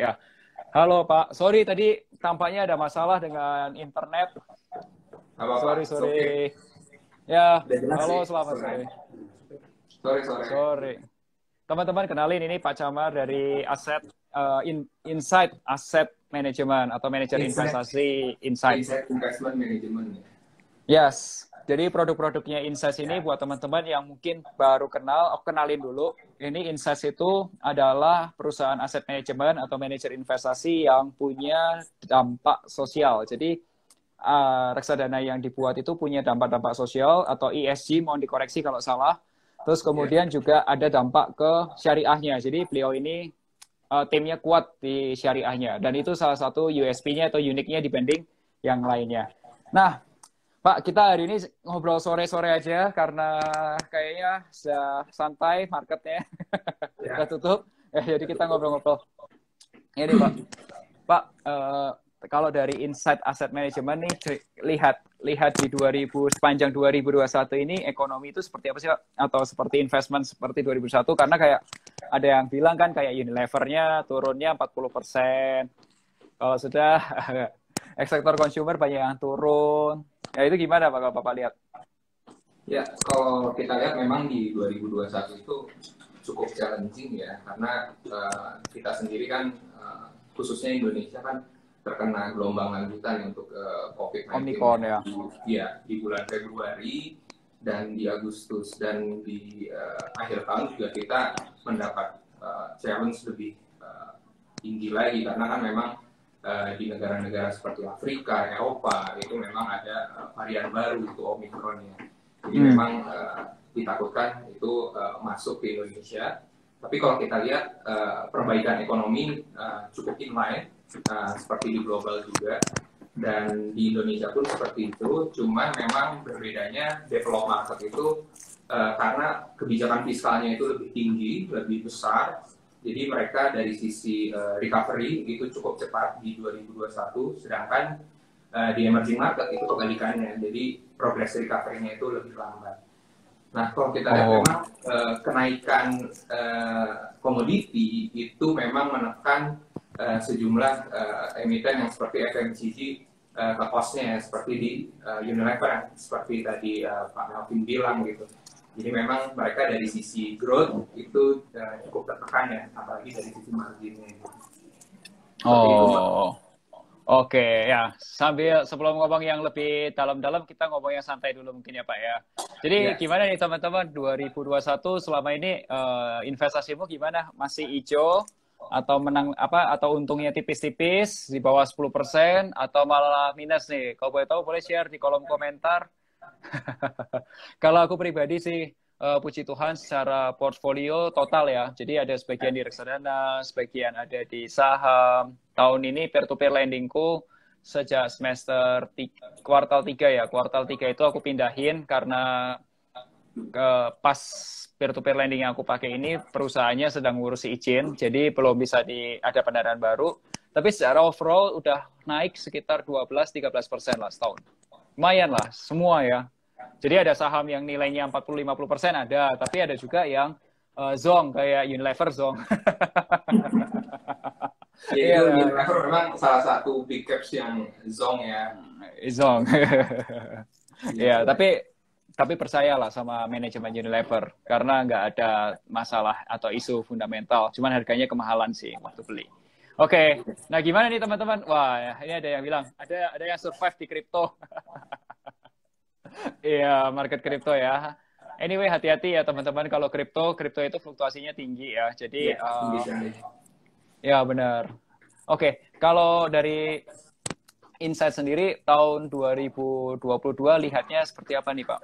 Ya, halo Pak. Sorry tadi tampaknya ada masalah dengan internet. Apa Pak? Sorry, Oke. Okay. sorry. Ya, Udah jelas sih halo, selamat suaranya. sore. Sore-sore. Sorry. Teman-teman kenalin ini Pak Camar dari Insight Asset Management atau manajer Insight, investasi Insight. Insight Investment Management. Yes. Jadi produk-produknya Insight ini buat teman-teman yang mungkin baru kenal, aku kenalin dulu. Ini Insight itu adalah perusahaan aset manajemen atau manajer investasi yang punya dampak sosial. Jadi reksadana yang dibuat itu punya dampak-dampak sosial atau ESG, mohon dikoreksi kalau salah. Terus Ya. kemudian juga ada dampak ke syariahnya. Jadi beliau ini timnya kuat di syariahnya. Dan itu salah satu USP-nya atau uniknya dibanding yang lainnya. Nah, Pak, kita hari ini ngobrol sore-sore aja karena kayaknya sudah santai marketnya. Udah Ya. tutup. Jadi kita ngobrol-ngobrol. Ini Pak. Pak, kalau dari Insight Asset Management nih lihat di sepanjang 2021 ini ekonomi itu seperti apa sih Pak? Atau seperti investment seperti 2021 karena kayak ada yang bilang kan kayak Unilever-nya turunnya 40%. Kalau sudah sektor consumer banyak yang turun. Ya itu gimana Pak kalau Bapak lihat? Ya, kalau kita lihat memang di 2021 itu cukup challenging ya, karena kita sendiri kan, khususnya Indonesia kan terkena gelombang lanjutan untuk COVID-19 Omnicron ya. di bulan Februari dan di Agustus, dan di akhir tahun juga kita mendapat challenge lebih tinggi lagi, karena kan memang di negara-negara seperti Afrika, Eropa itu memang ada varian baru itu Omicron ya. Jadi memang ditakutkan itu masuk ke Indonesia. Tapi kalau kita lihat perbaikan ekonomi cukup inline seperti di global juga, dan di Indonesia pun seperti itu. Cuma memang berbedanya develop market itu karena kebijakan fiskalnya itu lebih tinggi, lebih besar. Jadi mereka dari sisi recovery itu cukup cepat di 2021, sedangkan di emerging market itu kebalikannya. Jadi progres recovery-nya itu lebih lambat. Nah, kalau kita lihat memang kenaikan komoditi itu memang menekan sejumlah emiten yang seperti FMCG ke cost-nya, seperti di Unilever, seperti tadi Pak Melvin bilang gitu. Jadi memang mereka dari sisi growth itu cukup tertekan ya, apalagi dari sisi marginnya. Oh. Oke, ya. Sebelum ngomong yang lebih dalam-dalam, kita ngomong yang santai dulu mungkin ya Pak ya. Jadi Ya, gimana nih teman-teman, 2021 selama ini investasimu gimana? Masih hijau atau menang apa? Atau untungnya tipis-tipis di bawah 10% atau malah minus nih? Kalau boleh tahu boleh share di kolom komentar. Kalau aku pribadi sih, puji Tuhan secara portfolio total ya. Jadi ada sebagian di reksadana, sebagian ada di saham. Tahun ini peer-to-peer lendingku sejak kuartal 3 ya. Kuartal 3 itu aku pindahin karena pas peer-to-peer lending yang aku pakai ini perusahaannya sedang ngurusi izin. Jadi belum bisa ada pendanaan baru. Tapi secara overall udah naik sekitar 12-13% lah setahun. Lumayan lah, semua ya. Jadi ada saham yang nilainya 40-50% ada, tapi ada juga yang zong, kayak Unilever zong. ya itu Iya, Unilever memang salah satu big caps yang zong ya. zong. Iya, Ya, boleh. tapi percayalah sama manajemen Unilever, karena nggak ada masalah atau isu fundamental, cuman harganya kemahalan sih waktu beli. Oke, nah gimana nih teman-teman? Wah, ini ada yang bilang, ada yang survive di kripto. Iya, market kripto ya. Anyway, hati-hati ya teman-teman kalau kripto itu fluktuasinya tinggi ya. Jadi, Iya, tinggi sekali. ya benar. Oke, kalau dari Insight sendiri tahun 2022 lihatnya seperti apa nih Pak?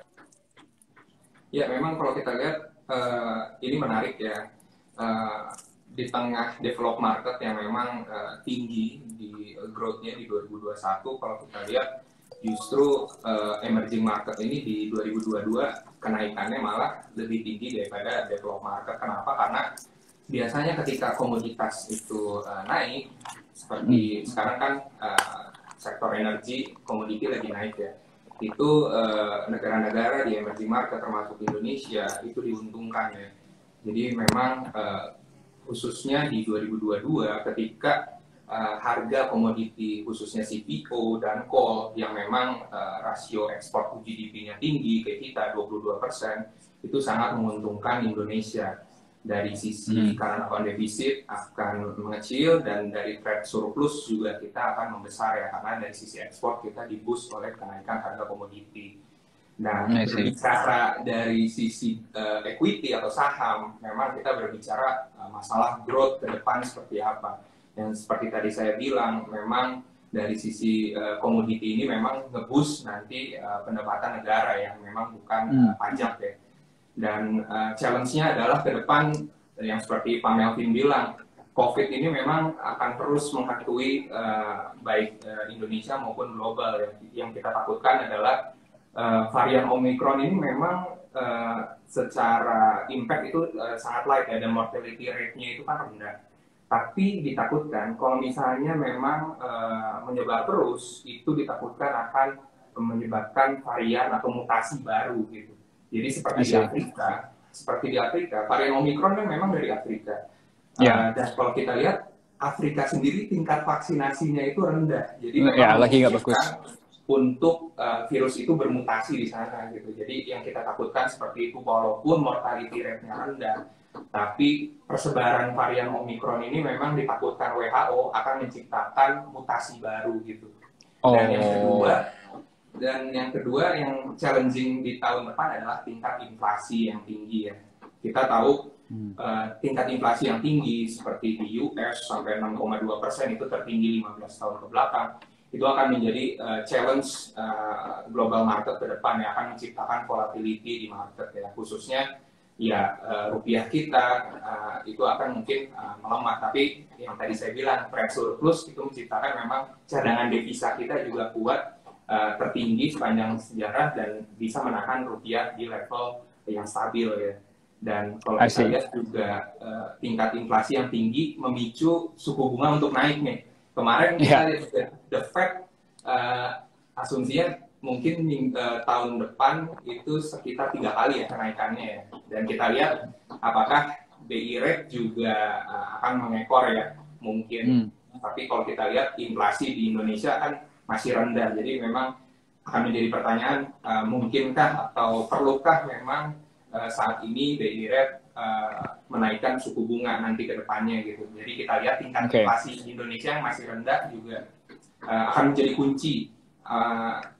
Ya, memang kalau kita lihat ini menarik ya. Di tengah develop market yang memang tinggi di growth-nya di 2021, kalau kita lihat justru emerging market ini di 2022 kenaikannya malah lebih tinggi daripada develop market. Kenapa? Karena biasanya ketika komoditas itu naik, seperti sekarang kan sektor energi, komoditi lagi naik ya, itu negara-negara di emerging market termasuk Indonesia itu diuntungkan ya. Jadi memang khususnya di 2022 ketika harga komoditi khususnya CPO dan coal yang memang rasio ekspor to GDP-nya tinggi ke kita 22%, itu sangat menguntungkan Indonesia. Dari sisi current account defisit akan mengecil, dan dari trade surplus juga kita akan membesar ya, karena dari sisi ekspor kita diboost oleh kenaikan harga komoditi. Nah, berbicara dari sisi equity atau saham, memang kita berbicara masalah growth ke depan seperti apa. Dan seperti tadi saya bilang, memang dari sisi komoditi ini memang nge-boost nanti pendapatan negara yang memang bukan pajak ya. Dan challenge-nya adalah ke depan yang seperti Pak Melvin bilang, COVID ini memang akan terus menghantui baik Indonesia maupun global ya. Yang kita takutkan adalah varian Omicron ini memang secara impact itu sangat light ya, dan mortality rate-nya itu kan rendah. Tapi ditakutkan kalau misalnya memang menyebar terus, itu ditakutkan akan menyebabkan varian atau mutasi baru gitu. Jadi seperti di Afrika, varian Omicron kan memang dari Afrika. Dan kalau kita lihat, Afrika sendiri tingkat vaksinasinya itu rendah. Jadi lagi nggak bagus untuk virus itu bermutasi di sana gitu. Jadi yang kita takutkan seperti itu, walaupun mortality rate-nya rendah, tapi persebaran varian Omicron ini memang ditakutkan WHO akan menciptakan mutasi baru gitu. Dan yang kedua yang challenging di tahun depan adalah tingkat inflasi yang tinggi ya. Kita tahu tingkat inflasi yang tinggi seperti di US sampai 6,2% itu tertinggi 15 tahun ke belakang. Itu akan menjadi challenge global market ke depan yang akan menciptakan volatility di market ya. Khususnya ya rupiah kita itu akan mungkin melemah. Tapi yang tadi saya bilang, trade surplus itu menciptakan memang cadangan devisa kita juga kuat, tertinggi sepanjang sejarah, dan bisa menahan rupiah di level yang stabil ya. Dan kalau kita lihat juga tingkat inflasi yang tinggi memicu suku bunga untuk naik nih. Kemarin kita lihat the Fed asumsinya mungkin tahun depan itu sekitar 3 kali ya kenaikannya ya. Dan kita lihat apakah BI rate juga akan mengekor ya mungkin. Tapi kalau kita lihat inflasi di Indonesia kan masih rendah, jadi memang akan menjadi pertanyaan, mungkinkah atau perlukah memang saat ini BI rate menaikkan suku bunga nanti ke depannya gitu. Jadi kita lihat tingkat inflasi di Indonesia yang masih rendah juga akan menjadi kunci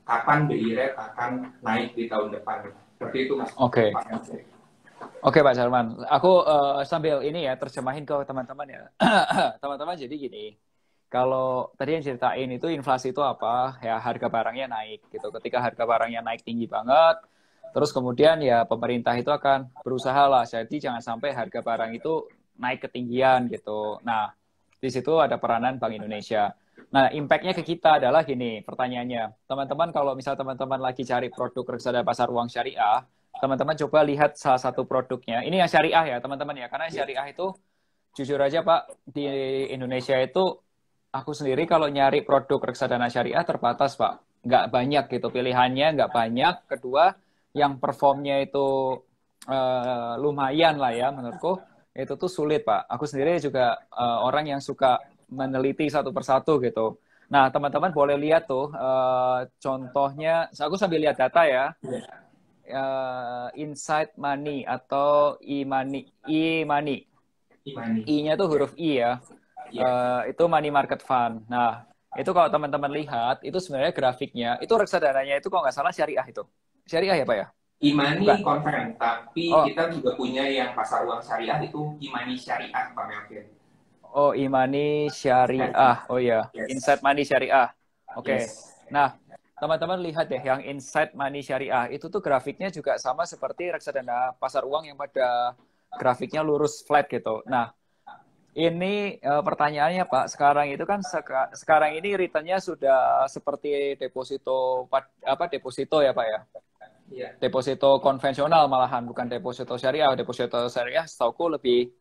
kapan BI rate akan naik di tahun depan. Seperti itu Mas. Oke Pak Sarman, aku sambil ini ya terjemahin ke teman-teman ya. Teman-teman, jadi gini, kalau tadi yang ceritain itu inflasi itu apa? Ya harga barangnya naik gitu. Ketika harga barangnya naik tinggi banget, terus kemudian ya pemerintah itu akan berusaha lah, jadi jangan sampai harga barang itu naik ketinggian gitu. Nah, di situ ada peranan Bank Indonesia. Nah, impact-nya ke kita adalah gini, pertanyaannya. Teman-teman, kalau misal teman-teman lagi cari produk reksadana pasar uang syariah, teman-teman coba lihat salah satu produknya. Ini yang syariah ya, teman-teman ya. Karena syariah itu, jujur aja Pak, di Indonesia itu, aku sendiri kalau nyari produk reksadana syariah terbatas Pak. Nggak banyak gitu, pilihannya nggak banyak. Kedua, yang performnya itu lumayan lah ya menurutku, itu tuh sulit Pak. Aku sendiri juga orang yang suka meneliti satu persatu gitu. Nah teman-teman boleh lihat tuh contohnya, aku sambil lihat data ya, Insight Money atau e-money, I-nya tuh huruf I ya, itu money market fund. Nah itu kalau teman-teman lihat, itu sebenarnya grafiknya, itu reksadananya itu kalau nggak salah syariah itu. Syariah ya Pak ya? E-money confirm, tapi kita juga punya yang pasar uang syariah itu e-money syariah Pak Melvin. Oh, e-money syariah. Oh ya, Insight Money syariah. Oke. Nah, teman-teman lihat deh yang Insight Money syariah itu tuh grafiknya juga sama seperti reksadana pasar uang yang pada grafiknya lurus flat gitu. Nah, ini pertanyaannya Pak, sekarang itu kan sekarang ini return-nya sudah seperti deposito ya Pak ya? Deposito konvensional malahan, bukan deposito syariah. Deposito syariah setauku lebih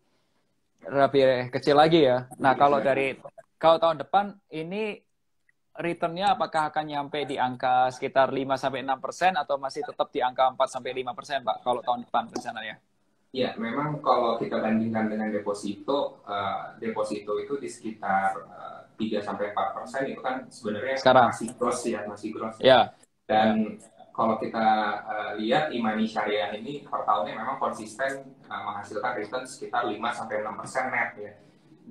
kecil lagi ya. Nah, kalau tahun depan ini return-nya apakah akan nyampe di angka sekitar 5-6% atau masih tetap di angka 4-5% Pak kalau tahun depan rencananya? Ya, memang kalau kita bandingkan dengan deposito, deposito itu di sekitar 3-4% itu kan sebenarnya Sekarang? masih gross ya, masih gross ya. Ya, ya. Dan kalau kita lihat e-money syariah ini per tahunnya memang konsisten menghasilkan return sekitar 5-6% net ya.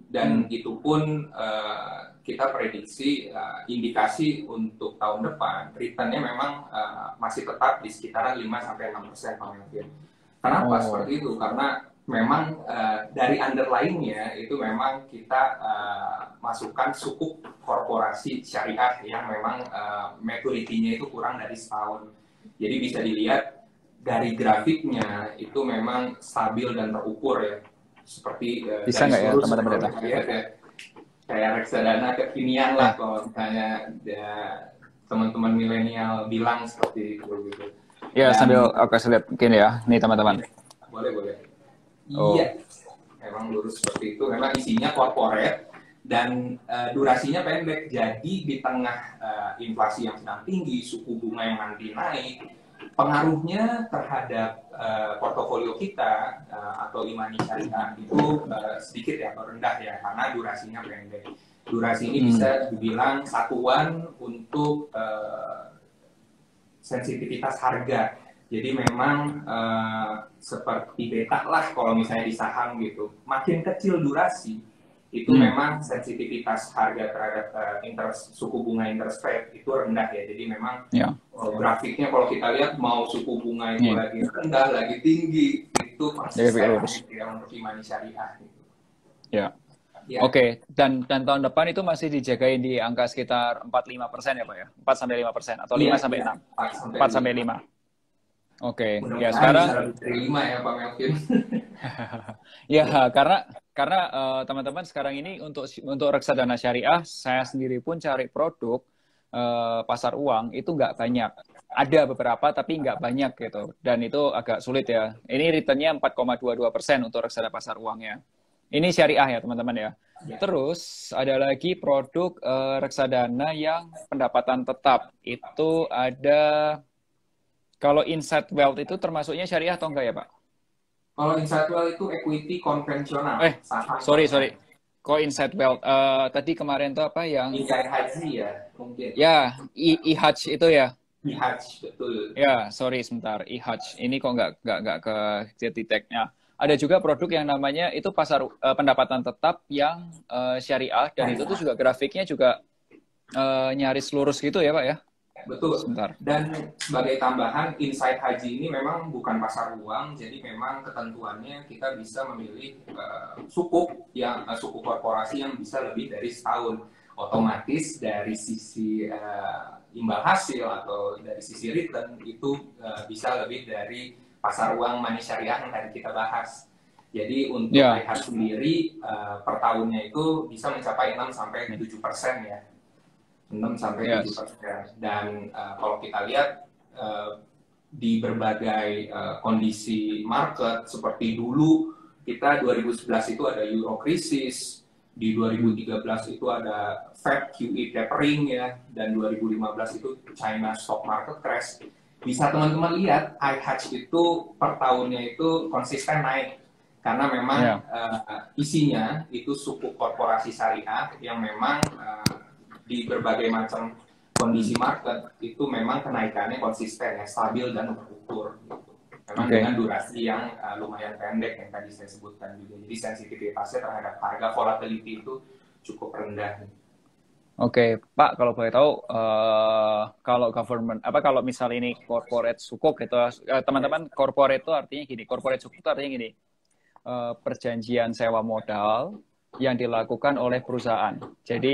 Dan itu pun kita prediksi indikasi untuk tahun depan returnnya memang masih tetap di sekitaran 5-6% Pak Melvin. Kenapa seperti itu? Karena memang dari underlying-nya itu memang kita masukkan sukuk korporasi syariah yang memang maturity-nya itu kurang dari setahun. Jadi bisa dilihat dari grafiknya itu memang stabil dan terukur ya. Seperti Bisa nggak ya teman-teman data? Kayak reksadana kekinian lah kalau misalnya teman-teman milenial bilang seperti itu gitu. Ya, sambil aku kasih lihat mungkin ya, nih teman-teman. Boleh. Iya, memang lurus seperti itu. Memang isinya corporate dan durasinya pendek. Jadi di tengah inflasi yang sedang tinggi, suku bunga yang nanti naik, pengaruhnya terhadap portofolio kita atau e-money syariah itu sedikit ya, atau rendah ya, karena durasinya pendek. Durasi ini bisa dibilang satuan untuk sensitivitas harga. Jadi memang seperti beta lah kalau misalnya di saham gitu. Makin kecil durasi, itu memang sensitivitas harga terhadap suku bunga interest rate itu rendah ya. Jadi memang grafiknya kalau kita lihat mau suku bunga itu lagi rendah, lagi tinggi, itu konsisten ya untuk e-money syariah. Gitu. Ya. Oke, dan tahun depan itu masih dijagain di angka sekitar 4-5% ya Pak ya? 4-5% atau 5-6? 4-5. Oke, ya sekarang 5 ya Pak Melvin. ya karena teman-teman sekarang ini untuk reksadana syariah, saya sendiri pun cari produk pasar uang itu nggak banyak. Ada beberapa tapi nggak banyak gitu, dan itu agak sulit ya. Ini returnnya 4,22% untuk reksadana pasar uangnya. Ini syariah ya teman-teman ya. Terus ada lagi produk reksadana yang pendapatan tetap. Itu ada, kalau Insight Wealth itu termasuknya syariah atau enggak ya Pak? Kalau Insight Wealth itu equity konvensional. Sorry. Kok Insight Wealth? Tadi kemarin tuh apa yang? Insight Haji ya mungkin. Ya, IHAJ itu ya. IHAJ betul. Ya, sorry sebentar. IHAJ. Ini kok nggak ke Cetitek-nya. Ada juga produk yang namanya itu pasar pendapatan tetap yang syariah, dan itu tuh juga grafiknya juga nyaris lurus gitu ya Pak ya? Betul. Sebentar. Dan sebagai tambahan, Insight Haji ini memang bukan pasar uang, jadi memang ketentuannya kita bisa memilih sukuk korporasi yang bisa lebih dari setahun. Otomatis dari sisi imbal hasil atau dari sisi return itu bisa lebih dari pasar uang money syariah yang tadi kita bahas. Jadi untuk IHAJ sendiri per tahunnya itu bisa mencapai 6-7% ya. 6-7%. Dan kalau kita lihat di berbagai kondisi market seperti dulu kita 2011 itu ada Euro krisis, di 2013 itu ada Fed QE tapering ya, dan 2015 itu China stock market crash. Bisa teman-teman lihat IHAJ itu per tahunnya itu konsisten naik karena memang isinya itu suku korporasi syariah yang memang di berbagai macam kondisi market itu memang kenaikannya konsisten ya, stabil dan terukur gitu. Memang dengan durasi yang lumayan pendek yang tadi saya sebutkan juga. Jadi sensitivitasnya terhadap harga volatility itu cukup rendah. Oke, Pak, kalau boleh tahu kalau government kalau misal ini corporate sukuk gitu, teman-teman, corporate itu artinya gini, corporate sukuk itu artinya gini, perjanjian sewa modal yang dilakukan oleh perusahaan. Jadi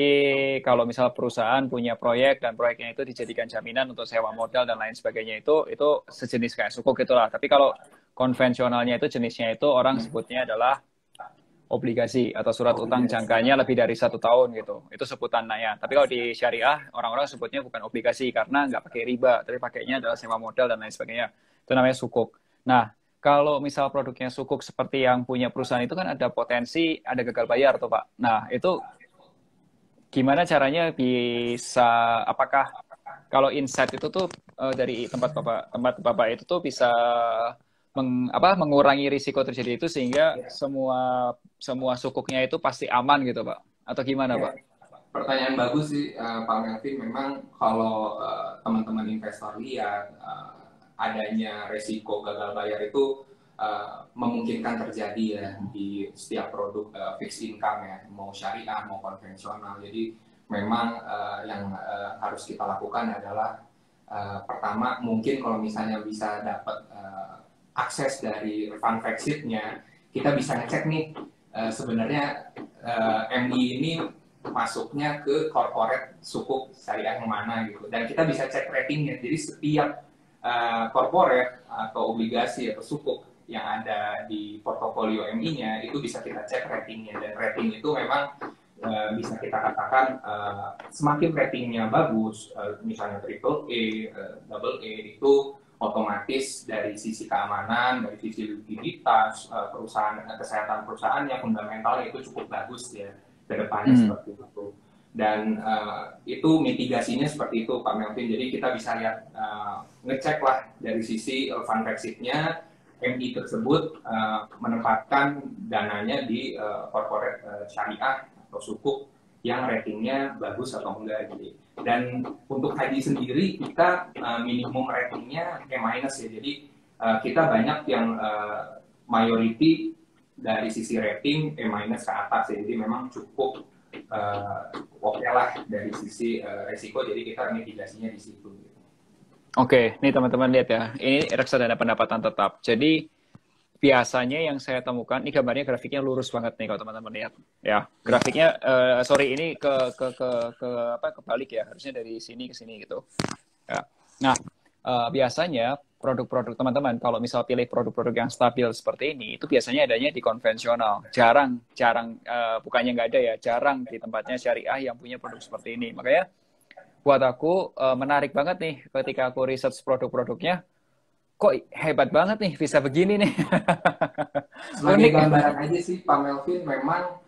kalau misal perusahaan punya proyek dan proyeknya itu dijadikan jaminan untuk sewa modal dan lain sebagainya, itu sejenis kayak sukuk gitulah. Tapi kalau konvensionalnya itu jenisnya itu orang sebutnya adalah obligasi atau surat utang jangkanya lebih dari 1 tahun gitu. Itu sebutannya. Tapi kalau di syariah orang-orang sebutnya bukan obligasi karena nggak pakai riba, tapi pakainya adalah sewa modal dan lain sebagainya. Itu namanya sukuk. Nah, kalau misal produknya sukuk seperti yang punya perusahaan itu kan ada potensi ada gagal bayar tuh Pak. Nah, itu gimana caranya bisa, apakah kalau Insight itu tuh dari tempat Bapak itu tuh bisa mengurangi risiko terjadi itu sehingga Ya, semua sukuknya itu pasti aman gitu Pak? Atau gimana ya. Pak? Pertanyaan bagus sih, Pak Melvin. Memang kalau teman-teman investor lihat adanya resiko gagal bayar itu memungkinkan terjadi ya di setiap produk fixed income ya, mau syariah mau konvensional. Jadi memang yang harus kita lakukan adalah pertama mungkin kalau misalnya bisa dapat akses dari fund exit-nya, kita bisa ngecek nih sebenarnya MI ini masuknya ke corporate sukuk syariah yang mana gitu, dan kita bisa cek ratingnya. Jadi setiap corporate atau obligasi atau sukuk yang ada di portofolio MI-nya itu bisa kita cek ratingnya, dan rating itu memang bisa kita katakan semakin ratingnya bagus, misalnya triple A, double A, itu otomatis dari sisi keamanan, dari sisi likuiditas, perusahaan, kesehatan perusahaannya, fundamentalnya itu cukup bagus ya ke depannya seperti itu. Dan itu mitigasinya seperti itu Pak Melvin. Jadi kita bisa lihat, ngecek lah dari sisi fund exit-nya, MI tersebut menempatkan dananya di corporate syariah atau sukuk yang ratingnya bagus atau enggak gitu. Dan untuk haji sendiri kita minimum ratingnya E- ya. Jadi kita banyak yang mayority dari sisi rating E- ke atas ya. Jadi memang cukup oke lah dari sisi resiko. Jadi kita mitigasinya di situ. Oke, nih teman-teman lihat ya. Ini reksadana pendapatan tetap. Jadi biasanya yang saya temukan, ini gambarnya grafiknya lurus banget nih kalau teman-teman lihat. Ya, grafiknya sorry ini kebalik ya. Harusnya dari sini ke sini gitu. Ya. Nah, biasanya produk-produk teman-teman kalau misal pilih produk-produk yang stabil seperti ini, itu biasanya adanya di konvensional. Jarang bukannya nggak ada ya, jarang di tempatnya syariah yang punya produk seperti ini. Makanya buat aku menarik banget nih ketika aku research produk-produknya, kok hebat banget nih bisa begini nih. Sebagai Unik. gambaran aja sih Pak Melvin, memang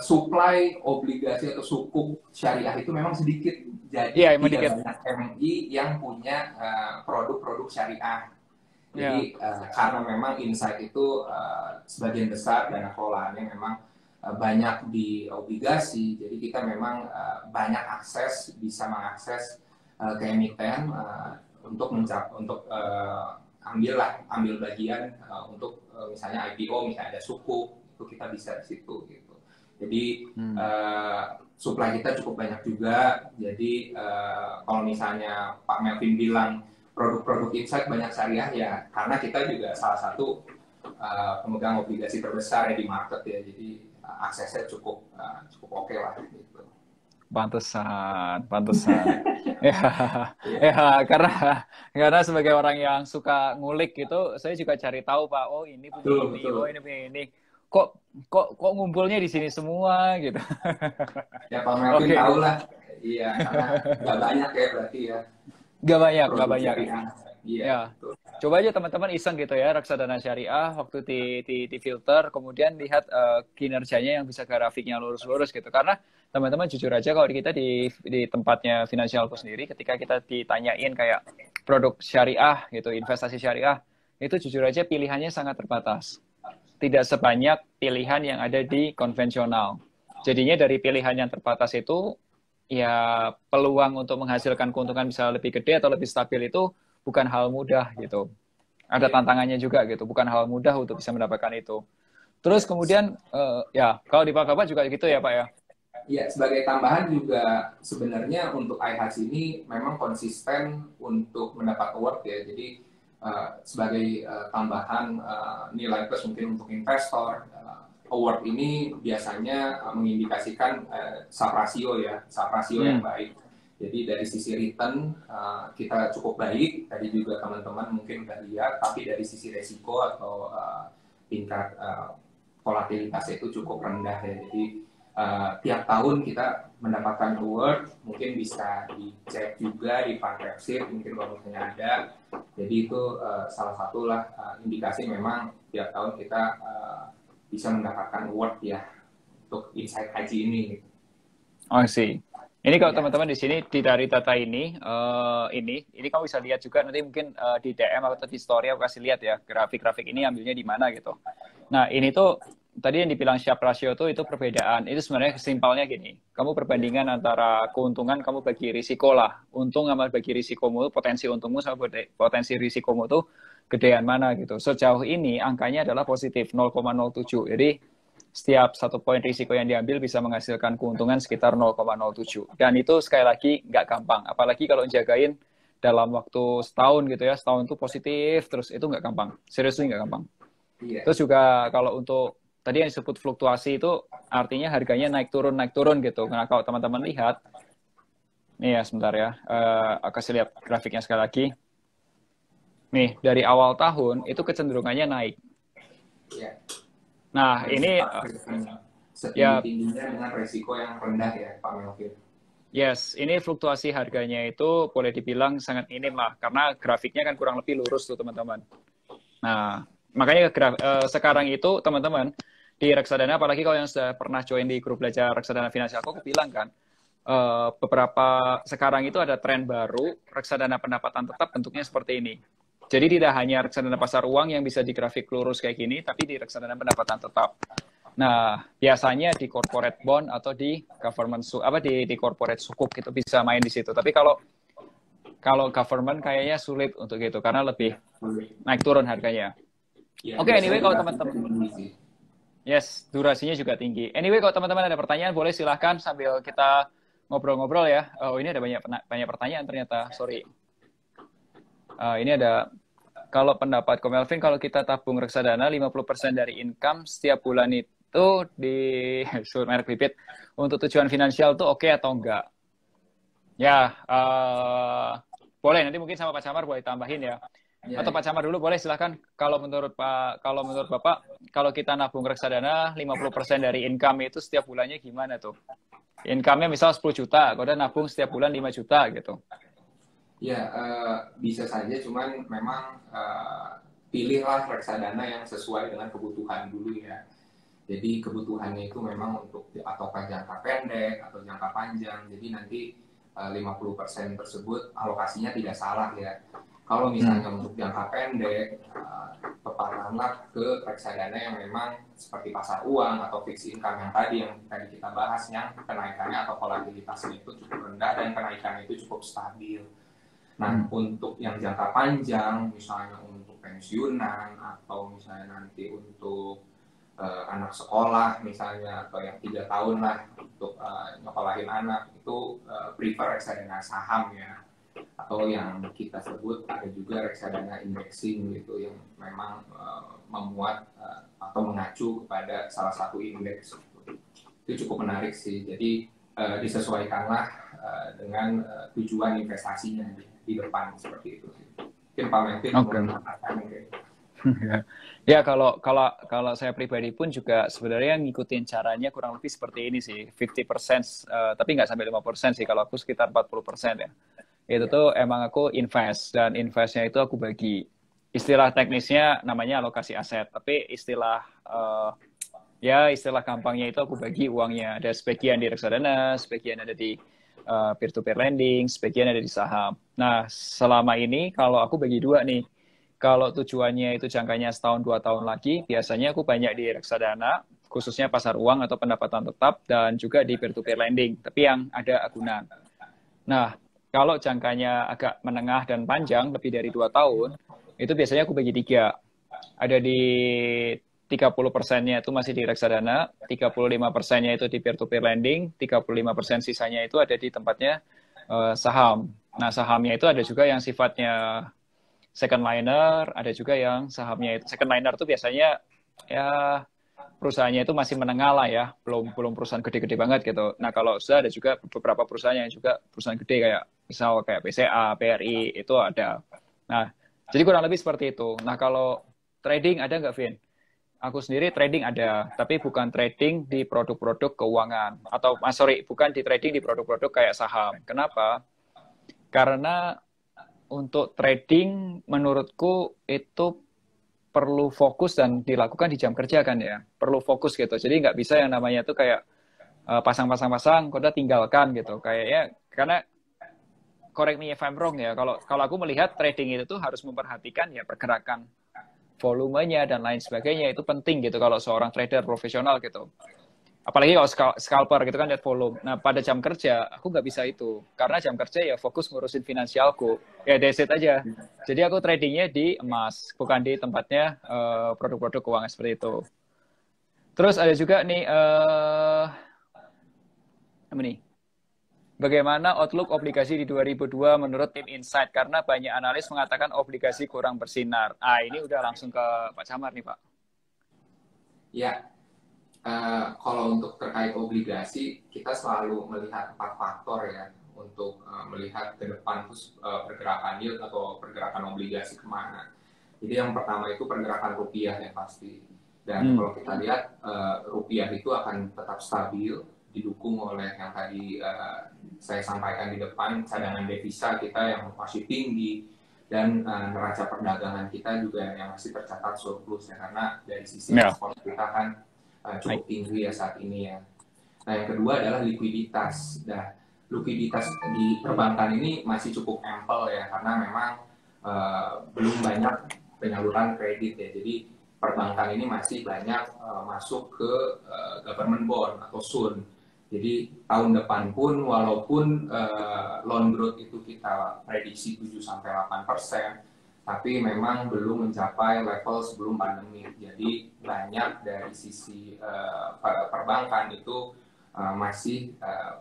supply obligasi atau sukuk syariah itu memang sedikit. Iya, Jadi emang tidak dikit. banyak MI yang punya produk-produk syariah. Ya. Jadi karena memang Insight itu sebagian besar dana kelolaannya memang banyak di obligasi, jadi kita memang banyak akses, bisa mengakses ke emiten untuk ambil bagian untuk misalnya IPO, misalnya ada suku, itu kita bisa di situ gitu. Jadi supply kita cukup banyak juga. Jadi kalau misalnya Pak Melvin bilang produk-produk Insight banyak syariah ya, karena kita juga salah satu pemegang obligasi terbesar ya di market ya, jadi aksesnya cukup oke lah gitu. Pantesan. Ya, ya karena sebagai orang yang suka ngulik gitu, saya juga cari tahu Pak. Oh ini punya Betul, ini, betul. oh ini punya ini. Kok ngumpulnya di sini semua gitu. Ya Pak Melvin Oke. tahu lah, iya karena nggak banyak ya berarti ya Gak produk banyak. syariah. Iya, Ya, betul. coba aja teman-teman iseng gitu ya reksadana syariah waktu di filter, kemudian lihat kinerjanya yang bisa grafiknya lurus-lurus gitu. Karena teman-teman jujur aja kalau kita di tempatnya finansialku sendiri, ketika kita ditanyain kayak produk syariah gitu, investasi syariah, itu jujur aja pilihannya sangat terbatas. Tidak sebanyak pilihan yang ada di konvensional. Jadinya dari pilihan yang terbatas itu, ya peluang untuk menghasilkan keuntungan bisa lebih gede atau lebih stabil itu bukan hal mudah gitu. Ada tantangannya juga gitu, bukan hal mudah untuk bisa mendapatkan itu. Terus kemudian ya kalau di Pak Kabar juga gitu ya Pak ya. Ya, sebagai tambahan juga sebenarnya untuk iHatch ini memang konsisten untuk mendapat award ya. Jadi sebagai tambahan nilai plus mungkin untuk investor, award ini biasanya mengindikasikan sub rasio ya, sub rasio yang baik. Jadi dari sisi return kita cukup baik, tadi juga teman-teman mungkin udah lihat, tapi dari sisi resiko atau tingkat volatilitasnya itu cukup rendah ya. Jadi tiap tahun kita mendapatkan award, mungkin bisa dicek juga di fund exit, mungkin kalau misalnya ada. Jadi itu salah satu lah indikasi memang tiap tahun kita bisa mendapatkan award ya untuk Insight Haji ini. Oh sih. Ini kalau Ya. teman-teman di sini dari data ini kamu bisa lihat juga nanti mungkin di DM atau di story aku kasih lihat ya grafik-grafik ini ambilnya di mana gitu. Nah ini tuh tadi yang dibilang Sharpe ratio tuh itu perbedaan. Itu sebenarnya simpelnya gini. Kamu perbandingan antara keuntungan kamu bagi risiko lah. Untung sama bagi risikomu, potensi untungmu sama potensi risikomu tuh gedean mana gitu. Sejauh ini angkanya adalah positif 0,07. Jadi setiap satu poin risiko yang diambil bisa menghasilkan keuntungan sekitar 0,07. Dan itu sekali lagi nggak gampang. Apalagi kalau jagain dalam waktu setahun gitu ya, setahun itu positif, terus itu nggak gampang. Serius nggak gampang. Iya. Terus juga kalau untuk tadi yang disebut fluktuasi itu artinya harganya naik turun gitu. Nah kalau teman-teman lihat, nih ya sebentar ya, aku kasih lihat grafiknya sekali lagi. Nih dari awal tahun itu kecenderungannya naik. Iya. Nah ini ya setinggi-tingginya dengan resiko yang rendah ya Pak Melvin. yes, ini fluktuasi harganya itu boleh dibilang sangat minim lah, karena grafiknya kan kurang lebih lurus tuh teman-teman. Nah, makanya sekarang itu teman-teman di reksadana, apalagi kalau yang sudah pernah join di grup belajar reksadana finansial, aku bilang kan, beberapa sekarang itu ada tren baru reksadana pendapatan tetap bentuknya seperti ini. Jadi tidak hanya reksadana pasar uang yang bisa di grafik lurus kayak gini, tapi di reksadana pendapatan tetap. Nah, biasanya di corporate bond atau di government di corporate sukuk itu bisa main di situ. Tapi kalau government kayaknya sulit untuk gitu karena lebih naik turun harganya. Ya, Oke, anyway kalau teman-teman yes, durasinya juga tinggi. Anyway kalau teman-teman ada pertanyaan boleh silahkan sambil kita ngobrol-ngobrol ya. Oh, ini ada banyak pertanyaan ternyata. Sorry. Ini ada kalau pendapat Ko Melvin kalau kita tabung reksadana 50% dari income setiap bulan itu di merek bibit untuk tujuan finansial tuh oke atau enggak? Ya, boleh nanti mungkin sama Pak Camar boleh tambahin ya. Atau Pak Camar dulu boleh silahkan. Kalau menurut Bapak, kalau kita nabung reksadana 50% dari income itu setiap bulannya gimana tuh? Income-nya misal 10 juta, kalau udah nabung setiap bulan 5 juta gitu. Ya, bisa saja, cuman memang pilihlah reksadana yang sesuai dengan kebutuhan dulu ya. Jadi kebutuhannya itu memang untuk ataukah jangka pendek atau jangka panjang. Jadi nanti 50% tersebut alokasinya tidak salah ya. Kalau misalnya untuk jangka pendek, peparkanlah ke reksadana yang memang seperti pasar uang atau fixed income yang tadi kita bahas, yang kenaikannya atau volatilitasnya itu cukup rendah dan kenaikannya itu cukup stabil. Nah, untuk yang jangka panjang, misalnya untuk pensiunan atau misalnya nanti untuk anak sekolah misalnya, atau yang 3 tahun lah untuk nyekolahin anak, itu prefer reksadana saham ya, atau yang kita sebut ada juga reksadana indexing gitu, yang memang memuat atau mengacu kepada salah satu indeks. Itu cukup menarik sih, jadi disesuaikanlah dengan tujuan investasinya di depan seperti itu. Mungkin Pak Melvin mau mengatakan ya kalau saya pribadi pun juga sebenarnya ngikutin caranya kurang lebih seperti ini sih, 50%, tapi nggak sampai 5% sih, kalau aku sekitar 40% ya. Itu tuh emang aku invest, dan investnya itu aku bagi. Istilah teknisnya namanya alokasi aset, tapi istilah gampangnya itu aku bagi uangnya. Ada sebagian di reksadana, sebagian ada di peer-to-peer lending, sebagian ada di saham. Nah, selama ini kalau aku bagi dua nih. Kalau tujuannya itu jangkanya setahun 2 tahun lagi, biasanya aku banyak di reksadana, khususnya pasar uang atau pendapatan tetap, dan juga di peer-to-peer lending, tapi yang ada agunan. Nah, kalau jangkanya agak menengah dan panjang, lebih dari 2 tahun, itu biasanya aku bagi 3. Ada di 30%-nya itu masih di reksadana, 35%-nya itu di peer-to-peer lending, 35% sisanya itu ada di tempatnya saham. Nah, sahamnya itu ada juga yang sifatnya second liner, ada juga yang sahamnya itu second liner itu biasanya ya perusahaannya itu masih menengah lah ya, belum perusahaan gede-gede banget gitu. Nah kalau sudah ada juga beberapa perusahaan yang juga perusahaan gede kayak misal kayak BCA, BRI itu ada. Nah jadi kurang lebih seperti itu. Nah kalau trading ada nggak, Vin? Aku sendiri trading ada, tapi bukan trading di produk-produk keuangan atau bukan di trading di produk-produk kayak saham. Kenapa? Karena untuk trading menurutku itu perlu fokus dan dilakukan di jam kerja kan ya, perlu fokus gitu. Jadi nggak bisa yang namanya tuh kayak pasang-pasang-pasang, udah tinggalkan gitu. Kayaknya karena correct me if I'm wrong ya. Kalau aku melihat trading itu tuh harus memperhatikan ya pergerakan volumenya dan lain sebagainya, itu penting gitu kalau seorang trader profesional gitu. Apalagi kalau scalper gitu kan lihat volume. Nah pada jam kerja aku nggak bisa itu karena jam kerja ya fokus ngurusin finansialku. Ya that's it aja. Jadi aku tradingnya di emas, bukan di tempatnya produk-produk keuangan seperti itu. Terus ada juga nih apa nih? Bagaimana outlook obligasi di 2002 menurut tim Insight? Karena banyak analis mengatakan obligasi kurang bersinar. Ah, ini udah langsung ke Pak Camar nih, Pak. Ya, kalau untuk terkait obligasi, kita selalu melihat 4 faktor ya untuk melihat ke depan pergerakan yield atau pergerakan obligasi kemana. Jadi yang pertama itu pergerakan rupiah yang pasti. Dan kalau kita lihat rupiah itu akan tetap stabil, didukung oleh yang tadi saya sampaikan di depan, cadangan devisa kita yang masih tinggi, dan neraca perdagangan kita juga yang masih tercatat surplus ya, karena dari sisi ekspor kita kan cukup tinggi ya saat ini ya. Nah yang kedua adalah likuiditas. Nah likuiditas di perbankan ini masih cukup ample ya, karena memang belum banyak penyaluran kredit ya. Jadi perbankan ini masih banyak masuk ke government bond atau SUN. Jadi tahun depan pun walaupun loan growth itu kita prediksi 7-8%, tapi memang belum mencapai level sebelum pandemi. Jadi banyak dari sisi perbankan itu masih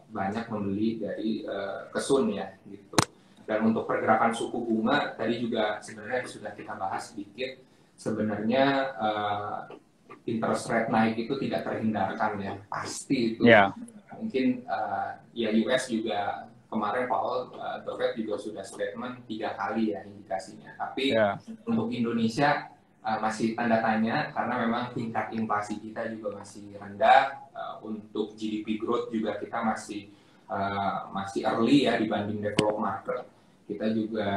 banyak membeli dari kesun ya gitu. Dan untuk pergerakan suku bunga tadi juga sebenarnya sudah kita bahas sedikit. Sebenarnya interest rate naik itu tidak terhindarkan ya, pasti itu. Yeah. Mungkin ya US juga kemarin Powell The Fed juga sudah statement 3 kali ya indikasinya. Tapi untuk Indonesia masih tanda tanya karena memang tingkat inflasi kita juga masih rendah. Untuk GDP growth juga kita masih early ya dibanding developed market. Kita juga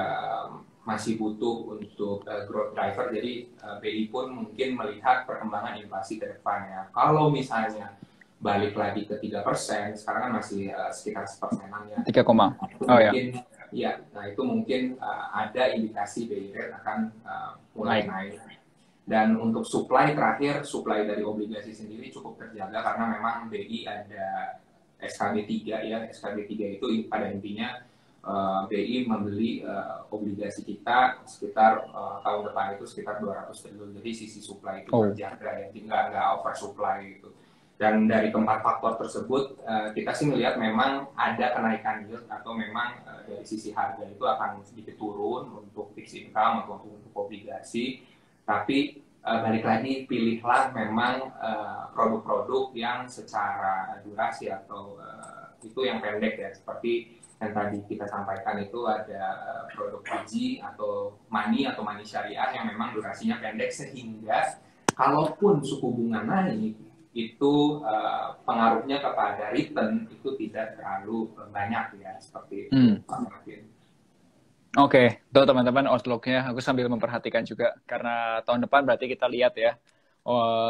masih butuh untuk growth driver. Jadi BI pun mungkin melihat perkembangan inflasi ke depannya. Kalau misalnya balik lagi ke 3%, sekarang kan masih sekitar 1%-an ya. 3, mungkin, ya. Nah itu mungkin ada indikasi BI rate akan mulai naik. Dan untuk supply terakhir, supply dari obligasi sendiri cukup terjaga karena memang BI ada SKB 3 ya. SKB 3 itu pada intinya BI membeli obligasi kita sekitar tahun depan itu sekitar 200 triliun. Jadi sisi supply itu terjaga ya, nggak oversupply gitu. Dan dari keempat faktor tersebut, kita sih melihat memang ada kenaikan yield atau memang dari sisi harga itu akan sedikit turun untuk fixed income atau untuk obligasi. Tapi balik lagi, pilihlah memang produk-produk yang secara durasi atau itu yang pendek ya. Seperti yang tadi kita sampaikan itu ada produk haji atau money syariah yang memang durasinya pendek sehingga kalaupun suku bunga naik, itu pengaruhnya kepada return itu tidak terlalu banyak ya seperti itu. Oke, tuh teman-teman outlook-nya aku sambil memperhatikan juga karena tahun depan berarti kita lihat ya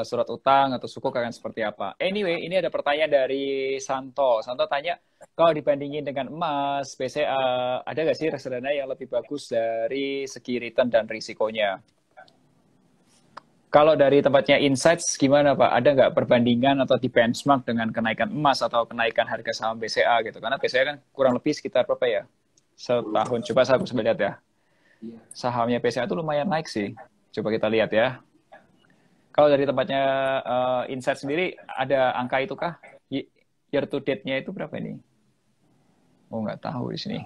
surat utang atau sukuk akan seperti apa. Anyway, ini ada pertanyaan dari Santo. Santo tanya, kalau dibandingin dengan emas, BCA, ada nggak sih reksadana yang lebih bagus dari segi return dan risikonya? Kalau dari tempatnya Insights, gimana Pak? Ada nggak perbandingan atau di benchmark dengan kenaikan emas atau kenaikan harga saham BCA gitu? Karena BCA kan kurang lebih sekitar berapa ya? Setahun. Coba saya bisa lihat ya. Sahamnya BCA itu lumayan naik sih. Coba kita lihat ya. Kalau dari tempatnya Insights sendiri, ada angka itu kah? Year to date-nya itu berapa ini? Oh, nggak tahu di sini.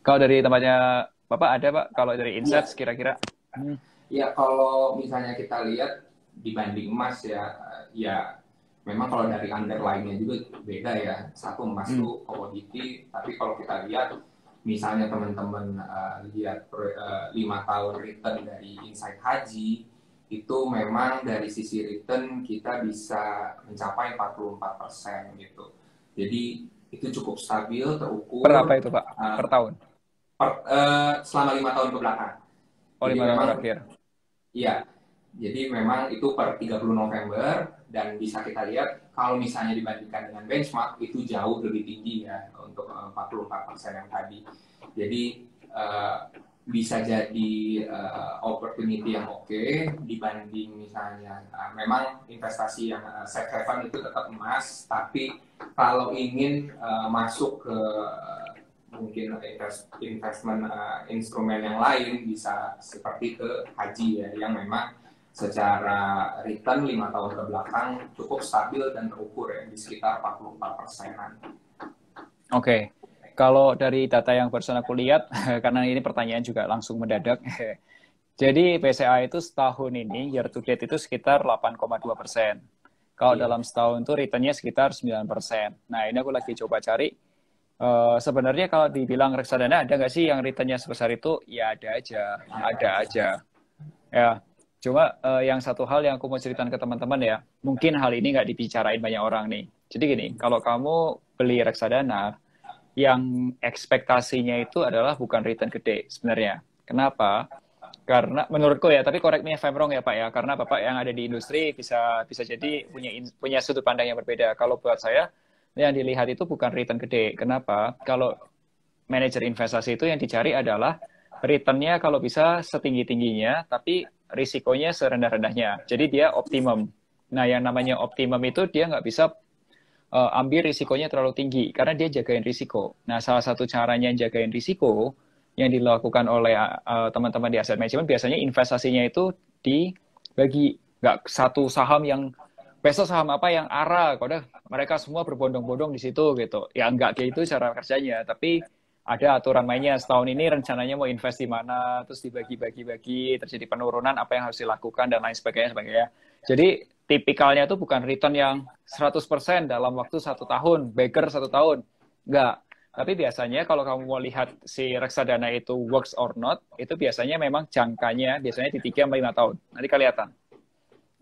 Kalau dari tempatnya Bapak ada Pak? Kalau dari Insights kira-kira? Ya kalau misalnya kita lihat dibanding emas ya memang kalau dari underlying-nya juga beda ya. Satu emas itu komoditi, tapi kalau kita lihat misalnya teman-teman lihat 5 tahun return dari Insight Haji, itu memang dari sisi return kita bisa mencapai 44% gitu. Jadi itu cukup stabil, terukur. Berapa itu Pak? Per tahun? Selama 5 tahun ke belakang. Oh, 5 tahun terakhir. Iya, jadi memang itu per 30 November dan bisa kita lihat kalau misalnya dibandingkan dengan benchmark itu jauh lebih tinggi ya untuk 44% yang tadi. Jadi bisa jadi opportunity yang oke dibanding misalnya memang investasi yang safe haven itu tetap emas, tapi kalau ingin masuk ke mungkin investment instrumen yang lain bisa seperti ke haji ya, yang memang secara return 5 tahun ke belakang cukup stabil dan terukur ya di sekitar 44%-an. Oke. Kalau dari data yang barusan aku lihat, karena ini pertanyaan juga langsung mendadak, jadi BCA itu setahun ini, year to date itu sekitar 8,2%. Kalau dalam setahun itu returnnya sekitar 9%. Nah, ini aku lagi coba cari. Sebenarnya kalau dibilang reksadana, ada nggak sih yang returnnya sebesar itu? Ya ada aja, ada aja. Ya, cuma yang satu hal yang aku mau ceritakan ke teman-teman ya, mungkin hal ini nggak dibicarain banyak orang nih. Jadi gini, kalau kamu beli reksadana, yang ekspektasinya itu adalah bukan return gede sebenarnya. Kenapa? Karena menurutku ya, tapi correct me if I'm wrong ya Pak ya, karena Bapak yang ada di industri bisa jadi punya sudut pandang yang berbeda. Kalau buat saya, yang dilihat itu bukan return gede. Kenapa? Kalau manajer investasi itu yang dicari adalah returnnya kalau bisa setinggi-tingginya, tapi risikonya serendah-rendahnya. Jadi dia optimum. Nah, yang namanya optimum itu dia nggak bisa ambil risikonya terlalu tinggi karena dia jagain risiko. Nah, salah satu caranya jagain risiko yang dilakukan oleh teman-teman di asset management biasanya investasinya itu dibagi, nggak satu saham yang besok saham apa yang arah, kalau mereka semua berbondong-bondong di situ gitu. Ya nggak kayak itu cara kerjanya, tapi ada aturan mainnya. Setahun ini rencananya mau invest di mana, terus dibagi-bagi-bagi, terjadi penurunan, apa yang harus dilakukan dan lain sebagainya. Jadi tipikalnya itu bukan return yang 100% dalam waktu 1 tahun, beggar 1 tahun. Enggak. Tapi biasanya kalau kamu mau lihat si reksadana itu works or not, itu biasanya memang jangkanya biasanya di 3-5 tahun. Nanti kelihatan.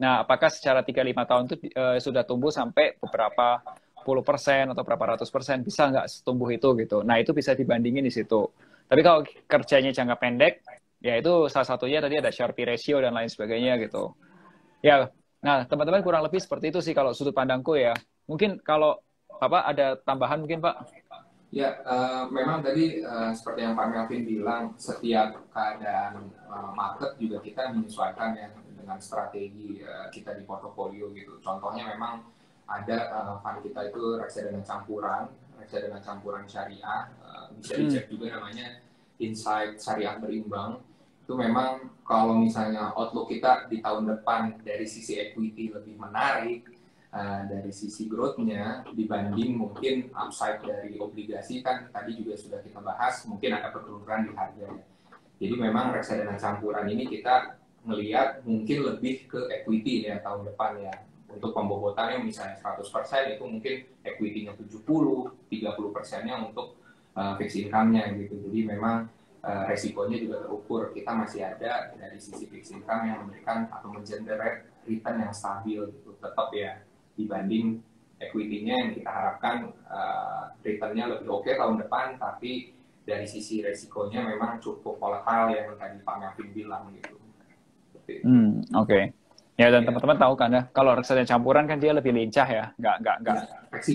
Nah, apakah secara 3-5 tahun itu sudah tumbuh sampai beberapa puluh persen atau berapa ratus persen, bisa nggak tumbuh itu gitu. Nah, itu bisa dibandingin di situ. Tapi kalau kerjanya jangka pendek, ya itu salah satunya tadi ada Sharpe ratio dan lain sebagainya gitu. Ya, nah teman-teman kurang lebih seperti itu sih kalau sudut pandangku ya. Mungkin kalau Bapak ada tambahan mungkin Pak? Ya, memang tadi seperti yang Pak Melvin bilang, setiap keadaan market juga kita menyesuaikan ya dengan strategi kita di portofolio gitu. Contohnya memang ada fund kita itu reksadana campuran syariah, bisa dicek juga namanya Insight Syariah Berimbang. Itu memang kalau misalnya outlook kita di tahun depan dari sisi equity lebih menarik, dari sisi growth-nya dibanding mungkin upside dari obligasi, kan tadi juga sudah kita bahas, mungkin ada penurunan di harganya. Jadi memang reksadana campuran ini kita melihat mungkin lebih ke equity ya tahun depan ya. Untuk pembobotannya misalnya 100% itu mungkin equity-nya 70, 30%-nya untuk fixed income-nya gitu. Jadi memang resikonya juga terukur. Kita masih ada dari sisi fixed income yang memberikan atau mengenerate return yang stabil gitu. Tetap ya dibanding equity-nya yang kita harapkan return-nya lebih oke tahun depan, tapi dari sisi resikonya memang cukup volatile yang tadi Pak Melvin bilang gitu. Oke. Ya, dan teman-teman tahu kan ya, kalau reksadana campuran kan dia lebih lincah ya, nggak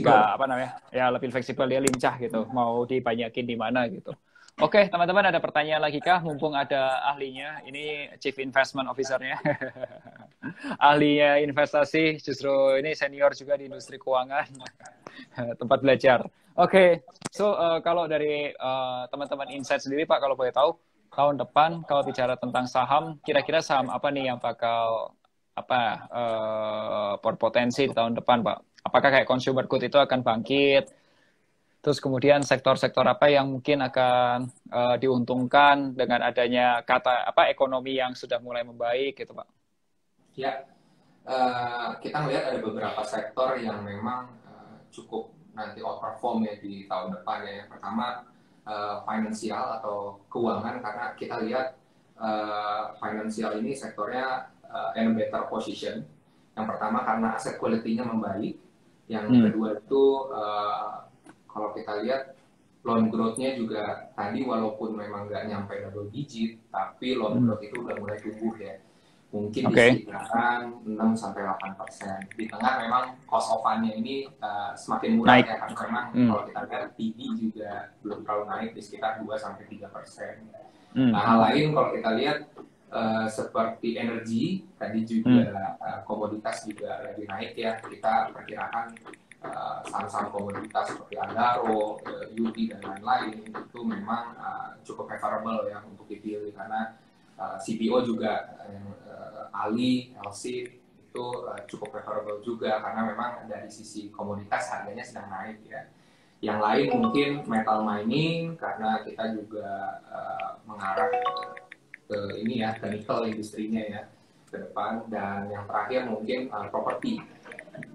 apa namanya, ya lebih fleksibel, dia lincah gitu, mau dibanyakin di mana gitu. Oke, teman-teman ada pertanyaan lagi kah? Mumpung ada ahlinya, ini Chief Investment Officer-nya, ahlinya investasi, justru ini senior juga di industri keuangan, tempat belajar. Oke, so kalau dari teman-teman Insight sendiri Pak, kalau boleh tahu, tahun depan kalau bicara tentang saham, kira-kira saham apa nih yang bakal berpotensi di tahun depan, Pak? Apakah kayak consumer good itu akan bangkit? Terus kemudian sektor-sektor apa yang mungkin akan diuntungkan dengan adanya ekonomi yang sudah mulai membaik gitu, Pak? Ya, kita melihat ada beberapa sektor yang memang cukup nanti outperform ya di tahun depan ya. Yang pertama finansial atau keuangan, karena kita lihat finansial ini sektornya in a better position. Yang pertama karena aset quality-nya membaik. Yang kedua itu kalau kita lihat loan growth-nya juga tadi walaupun memang nggak nyampe double digit, tapi loan growth itu udah mulai tumbuh ya. mungkin di Oke. sekitaran 6-8%. Di tengah memang cost of fund-nya ini semakin murah Naik. ya, karena memang kalau kita lihat TD juga belum terlalu naik di sekitar 2-3%. Nah, hal lain kalau kita lihat seperti energi, tadi juga komoditas juga lagi naik ya. Kita perkirakan saham-saham komoditas seperti Adaro, UT, dan lain-lain itu memang cukup favorable ya untuk dipilih, karena CPO juga Ali, LC itu cukup favorable juga karena memang dari sisi komoditas harganya sedang naik ya. Yang lain mungkin metal mining karena kita juga mengarah ke ini ya, ke nickel industrinya ya ke depan. Dan yang terakhir mungkin properti.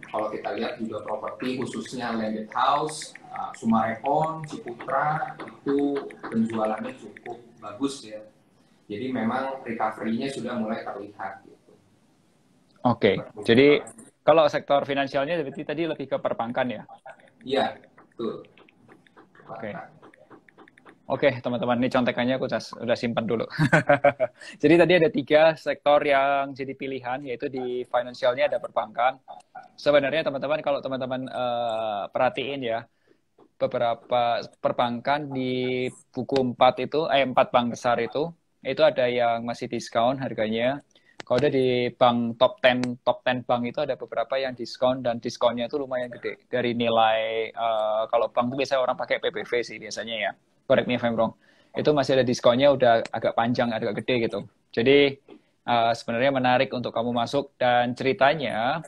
Kalau kita lihat juga properti khususnya landed house, Sumarekon, Ciputra itu penjualannya cukup bagus ya. Jadi memang recovery-nya sudah mulai terlihat gitu. Oke. Jadi kalau sektor finansialnya berarti tadi lebih ke perbankan ya? Iya, betul. Oke. Oke, teman-teman, ini contekannya aku udah simpan dulu. Jadi tadi ada 3 sektor yang jadi pilihan, yaitu di finansialnya ada perbankan. Sebenarnya teman-teman, kalau teman-teman perhatiin ya, beberapa perbankan di buku 4 itu, 4 bank besar itu ada yang masih diskon harganya. Kalau udah di bank top 10 bank itu ada beberapa yang diskon, dan diskonnya itu lumayan gede. Dari nilai, kalau bank itu biasanya orang pakai PBV sih biasanya ya. Correct me if I'm wrong. Itu masih ada diskonnya udah agak panjang, agak gede gitu. Jadi sebenarnya menarik untuk kamu masuk, dan ceritanya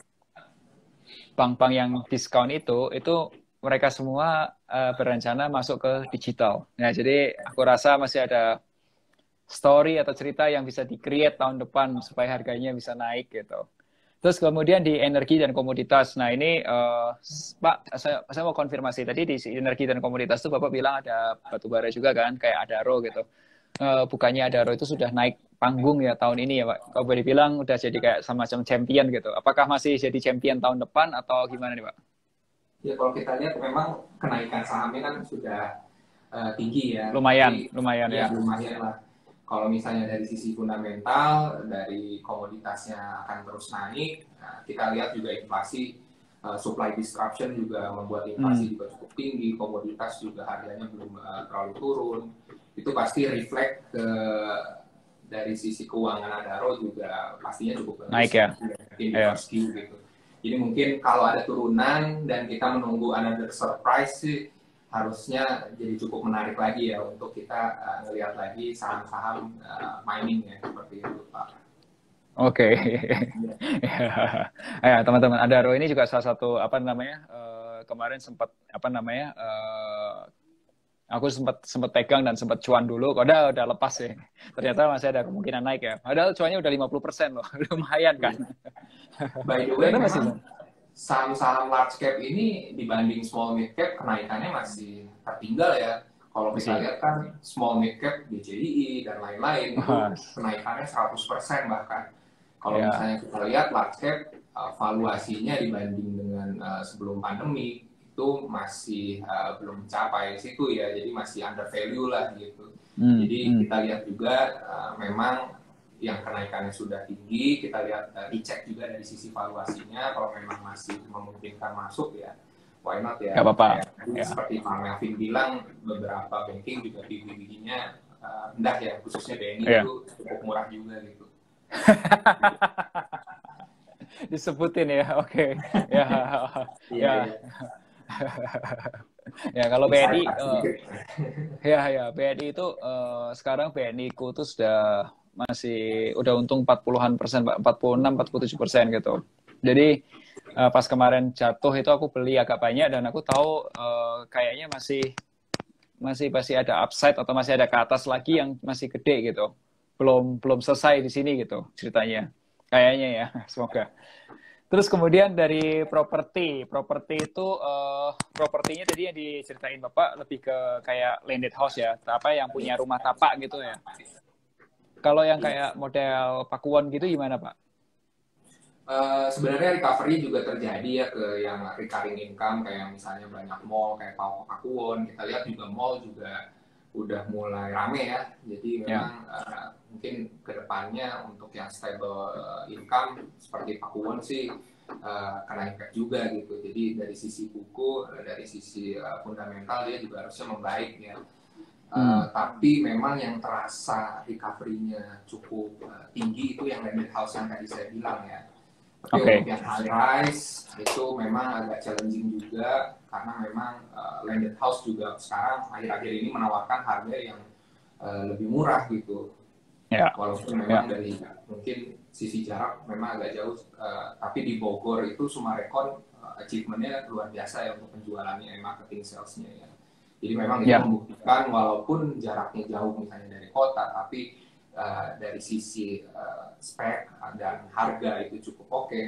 bank-bank yang diskon itu mereka semua berencana masuk ke digital. Nah, jadi aku rasa masih ada story atau cerita yang bisa di-create tahun depan supaya harganya bisa naik gitu. Terus kemudian di energi dan komoditas. Nah, ini Pak, saya mau konfirmasi. Tadi di energi dan komoditas itu Bapak bilang ada batu bara juga kan, kayak Adaro gitu. Bukannya Adaro itu sudah naik panggung ya tahun ini ya Pak? Kalau boleh bilang udah jadi kayak semacam champion gitu. Apakah masih jadi champion tahun depan atau gimana nih Pak? Ya kalau kita lihat memang kenaikan sahamnya kan sudah tinggi ya. Lumayan, Jadi lumayan ya ya. lumayan lah. Kalau misalnya dari sisi fundamental, dari komoditasnya akan terus naik. Nah, kita lihat juga inflasi, supply disruption juga membuat inflasi juga cukup tinggi. Komoditas juga harganya belum terlalu turun. Itu pasti reflect ke dari sisi keuangan Adaro juga pastinya cukup bagus. Naik ya. Di first Q gitu. Jadi mungkin kalau ada turunan dan kita menunggu another surprise sih, harusnya jadi cukup menarik lagi ya untuk kita ngelihat lagi saham-saham mining ya seperti itu Pak. Oke. Ya, teman-teman, Adaro ini juga salah satu apa namanya? Kemarin sempat apa namanya? Aku sempat pegang dan sempat cuan dulu. Udah lepas ya. Ternyata masih ada kemungkinan naik ya. Padahal cuannya udah 50% loh. Lumayan kan. By the way, memang saham-saham large cap ini dibanding small mid cap kenaikannya masih tertinggal ya. Kalau kita lihat kan small mid cap BCI dan lain-lain itu kenaikannya 100% bahkan. Kalau misalnya kita lihat large cap valuasinya dibanding dengan sebelum pandemi itu masih belum mencapai situ ya, jadi masih under value lah gitu. Jadi kita lihat juga memang yang kenaikannya sudah tinggi, kita lihat dicek juga dari sisi valuasinya, kalau memang masih memungkinkan masuk ya why not ya. Gak apa-apa. Seperti Pak Melvin bilang, beberapa banking juga bibinya rendah ya, khususnya BNI itu cukup murah juga gitu. Disebutin ya, oke. Ya. Ya kalau BNI BNI itu sekarang BNI ku tuh sudah udah untung 40-an%, 46-47% gitu. Jadi pas kemarin jatuh itu aku beli agak banyak, dan aku tahu kayaknya masih ada upside atau masih ada ke atas lagi yang masih gede gitu. Belum selesai di sini gitu ceritanya. Kayaknya ya, semoga. Terus kemudian dari properti itu propertinya tadi yang diceritain Bapak lebih ke kayak landed house ya, apa yang punya rumah tapak gitu ya. Kalau yang kayak model Pakuwon gitu gimana Pak? Sebenarnya recovery juga terjadi ya ke yang recurring income, kayak misalnya banyak mall kayak Pakuwon. Kita lihat juga mall juga udah mulai rame ya. Jadi Ya. memang mungkin kedepannya untuk yang stable income seperti Pakuwon sih kena impact juga gitu. Jadi dari sisi buku, dari sisi fundamental dia juga harusnya membaik ya. Tapi memang yang terasa recovery-nya cukup tinggi itu yang landed house yang tadi saya bilang ya. Tapi untuk yang high rise itu memang agak challenging juga karena memang landed house juga sekarang akhir-akhir ini menawarkan harga yang lebih murah gitu. Walaupun memang dari mungkin sisi jarak memang agak jauh, tapi di Bogor itu Summarecon achievement-nya luar biasa ya untuk penjualannya, marketing sales-nya ya. Jadi memang itu membuktikan walaupun jaraknya jauh misalnya dari kota, tapi dari sisi spek dan harga itu cukup oke.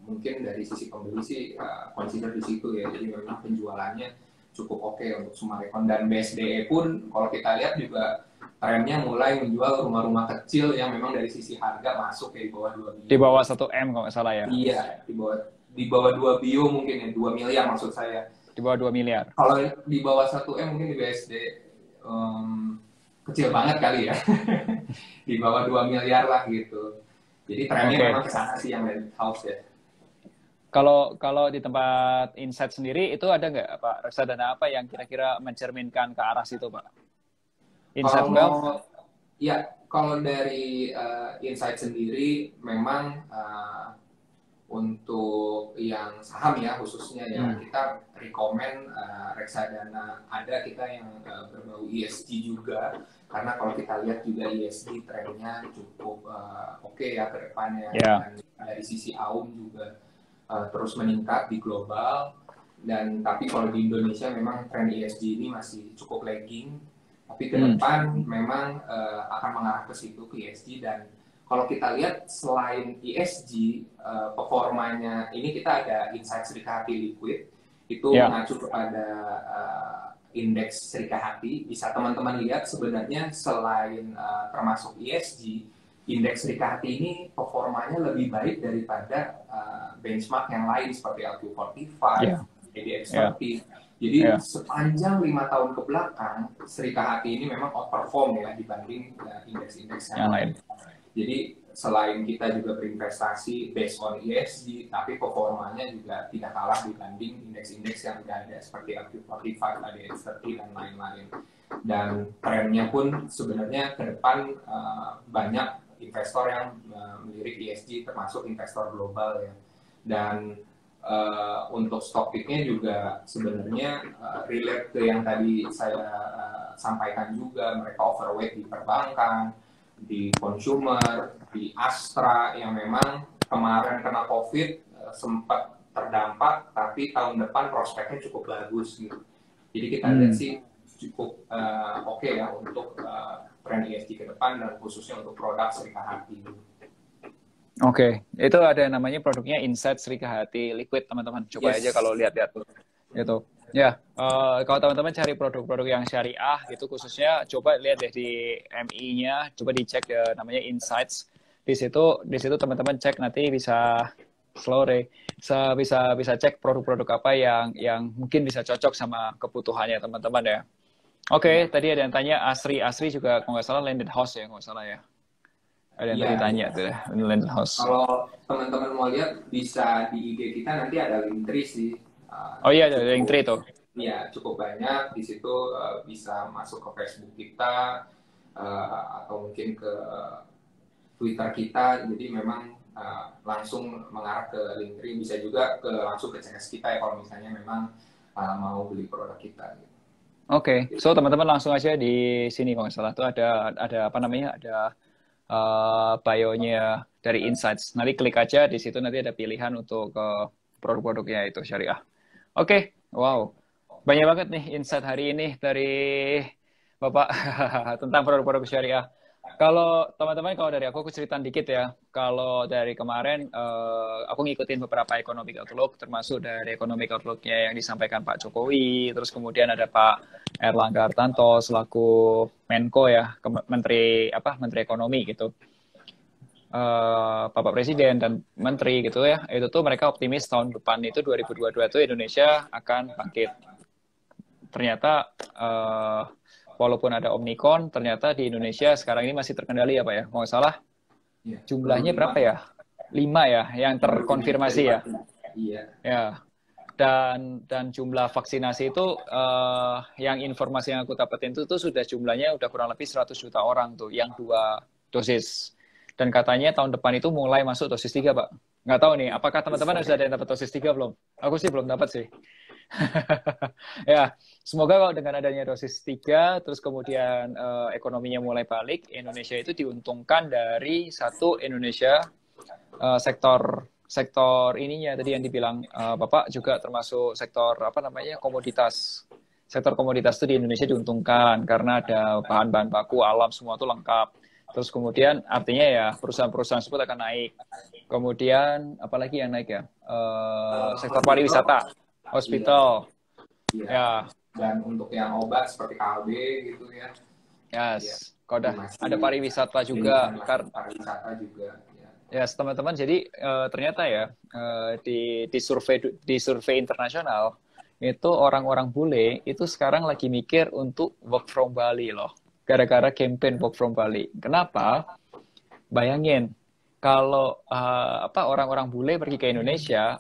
Mungkin dari sisi pembeli sih consider di situ ya. Jadi memang penjualannya cukup oke untuk Summarecon, dan BSDE pun kalau kita lihat juga trennya mulai menjual rumah-rumah kecil yang memang dari sisi harga masuk ya di bawah 2 bio. Di bawah 1 M kalau nggak salah ya. Iya, di bawah 2 bio mungkin ya, 2 miliar maksud saya. Di bawah 2 miliar. Kalau di bawah 1 M mungkin di BSD kecil banget kali ya. Di bawah 2 miliar lah gitu. Jadi trennya memang kesana sih yang landed house ya. Kalau di tempat Insight sendiri itu ada nggak Pak reksadana apa yang kira-kira mencerminkan ke arah situ Pak? Insight Wealth? Ya, kalau dari Insight sendiri memang untuk yang saham ya khususnya ya kita rekomend reksadana ada kita yang berbau ESG juga, karena kalau kita lihat juga ESG trennya cukup oke ya ke depannya. Dan dari sisi AUM juga terus meningkat di global, dan tapi kalau di Indonesia memang tren ESG ini masih cukup lagging, tapi ke depan memang akan mengarah ke situ ke ESG. Dan kalau kita lihat selain ESG, performanya ini kita ada Insight Serikahati Liquid, itu mengacu kepada indeks Serikahati. Bisa teman-teman lihat sebenarnya selain termasuk ESG, indeks Serikahati ini performanya lebih baik daripada benchmark yang lain seperti LQ45, ADX30. Jadi sepanjang 5 tahun ke belakang, Serikahati ini memang outperform ya dibanding indeks-indeks yang lain. Jadi selain kita juga berinvestasi based on ESG, tapi performanya juga tidak kalah dibanding indeks-indeks yang udah ada seperti LQ45, ADX30 dan lain-lain. Dan trennya pun sebenarnya ke depan banyak investor yang melirik ESG, termasuk investor global ya. Dan untuk stock picknya juga sebenarnya relate ke yang tadi saya sampaikan juga, mereka overweight di perbankan, di consumer, di Astra yang memang kemarin kena COVID sempat terdampak, tapi tahun depan prospeknya cukup bagus gitu. Jadi kita lihat sih cukup oke ya untuk tren ESG ke depan, dan khususnya untuk produk Serikahati. Oke, itu ada namanya produknya Insight Serikahati Liquid teman-teman. Coba aja kalau lihat-lihat itu. Ya, kalau teman-teman cari produk-produk yang syariah gitu khususnya, coba lihat deh di MI-nya, coba dicek namanya Insights. Di situ teman-teman cek, nanti bisa bisa cek produk-produk apa yang mungkin bisa cocok sama kebutuhannya teman-teman ya. Oke, tadi ada yang tanya Asri juga kalau nggak salah landed house ya, kalau nggak salah ya. Ada yang tadi tanya tuh ya, landed house. Kalau teman-teman mau lihat bisa di IG kita nanti ada Linktree sih. Oh iya, ada Linktree tuh. Iya, cukup banyak di situ, bisa masuk ke Facebook kita atau mungkin ke Twitter kita. Jadi memang langsung mengarah ke Linktree, bisa juga langsung ke CS kita ya kalau misalnya memang mau beli produk kita. Gitu. Oke, so teman-teman langsung aja di sini kalau nggak salah tuh ada apa namanya, ada bio-nya dari Insights. Nanti klik aja di situ, nanti ada pilihan untuk produk-produknya itu syariah. Oke, wow. Banyak banget nih insight hari ini dari Bapak tentang produk-produk syariah. Kalau teman-teman, kalau dari aku cerita dikit ya. Kalau dari kemarin, aku ngikutin beberapa economic outlook, termasuk dari economic outlook-nya yang disampaikan Pak Jokowi, terus kemudian ada Pak Erlangga Hartarto selaku Menko ya, Menteri Ekonomi gitu. Bapak Presiden dan Menteri gitu ya, itu tuh mereka optimis tahun depan itu 2022 itu Indonesia akan bangkit. Ternyata walaupun ada Omicron, ternyata di Indonesia sekarang ini masih terkendali ya Pak ya. Mau salah, Iya. jumlahnya berapa ya? 5 ya yang terkonfirmasi ya. Iya. Ya. Dan jumlah vaksinasi itu yang informasi yang aku dapetin itu tuh sudah jumlahnya udah kurang lebih 100 juta orang tuh yang 2 dosis. Dan katanya tahun depan itu mulai masuk dosis 3, Pak. Nggak tahu nih, apakah teman-teman sudah ada yang dapat dosis 3 belum? Aku sih belum dapat sih. Ya, semoga kalau dengan adanya dosis 3, terus kemudian ekonominya mulai balik, Indonesia itu diuntungkan dari satu Indonesia sektor ininya tadi yang dibilang Bapak juga termasuk sektor apa namanya komoditas. Sektor komoditas itu di Indonesia diuntungkan karena ada bahan-bahan baku alam semua itu lengkap. Terus kemudian artinya ya perusahaan-perusahaan tersebut akan naik. Kemudian apalagi yang naik ya? Sektor pariwisata, hospital. Iya. Ya. Dan untuk yang obat seperti KB gitu ya. Yes. Kalau ada pariwisata juga. Pariwisata juga. Ya, teman-teman. Jadi ternyata ya di survei internasional itu orang-orang bule itu sekarang lagi mikir untuk work from Bali loh. Gara-gara campaign work from Bali. Kenapa? Bayangin kalau orang-orang bule pergi ke Indonesia,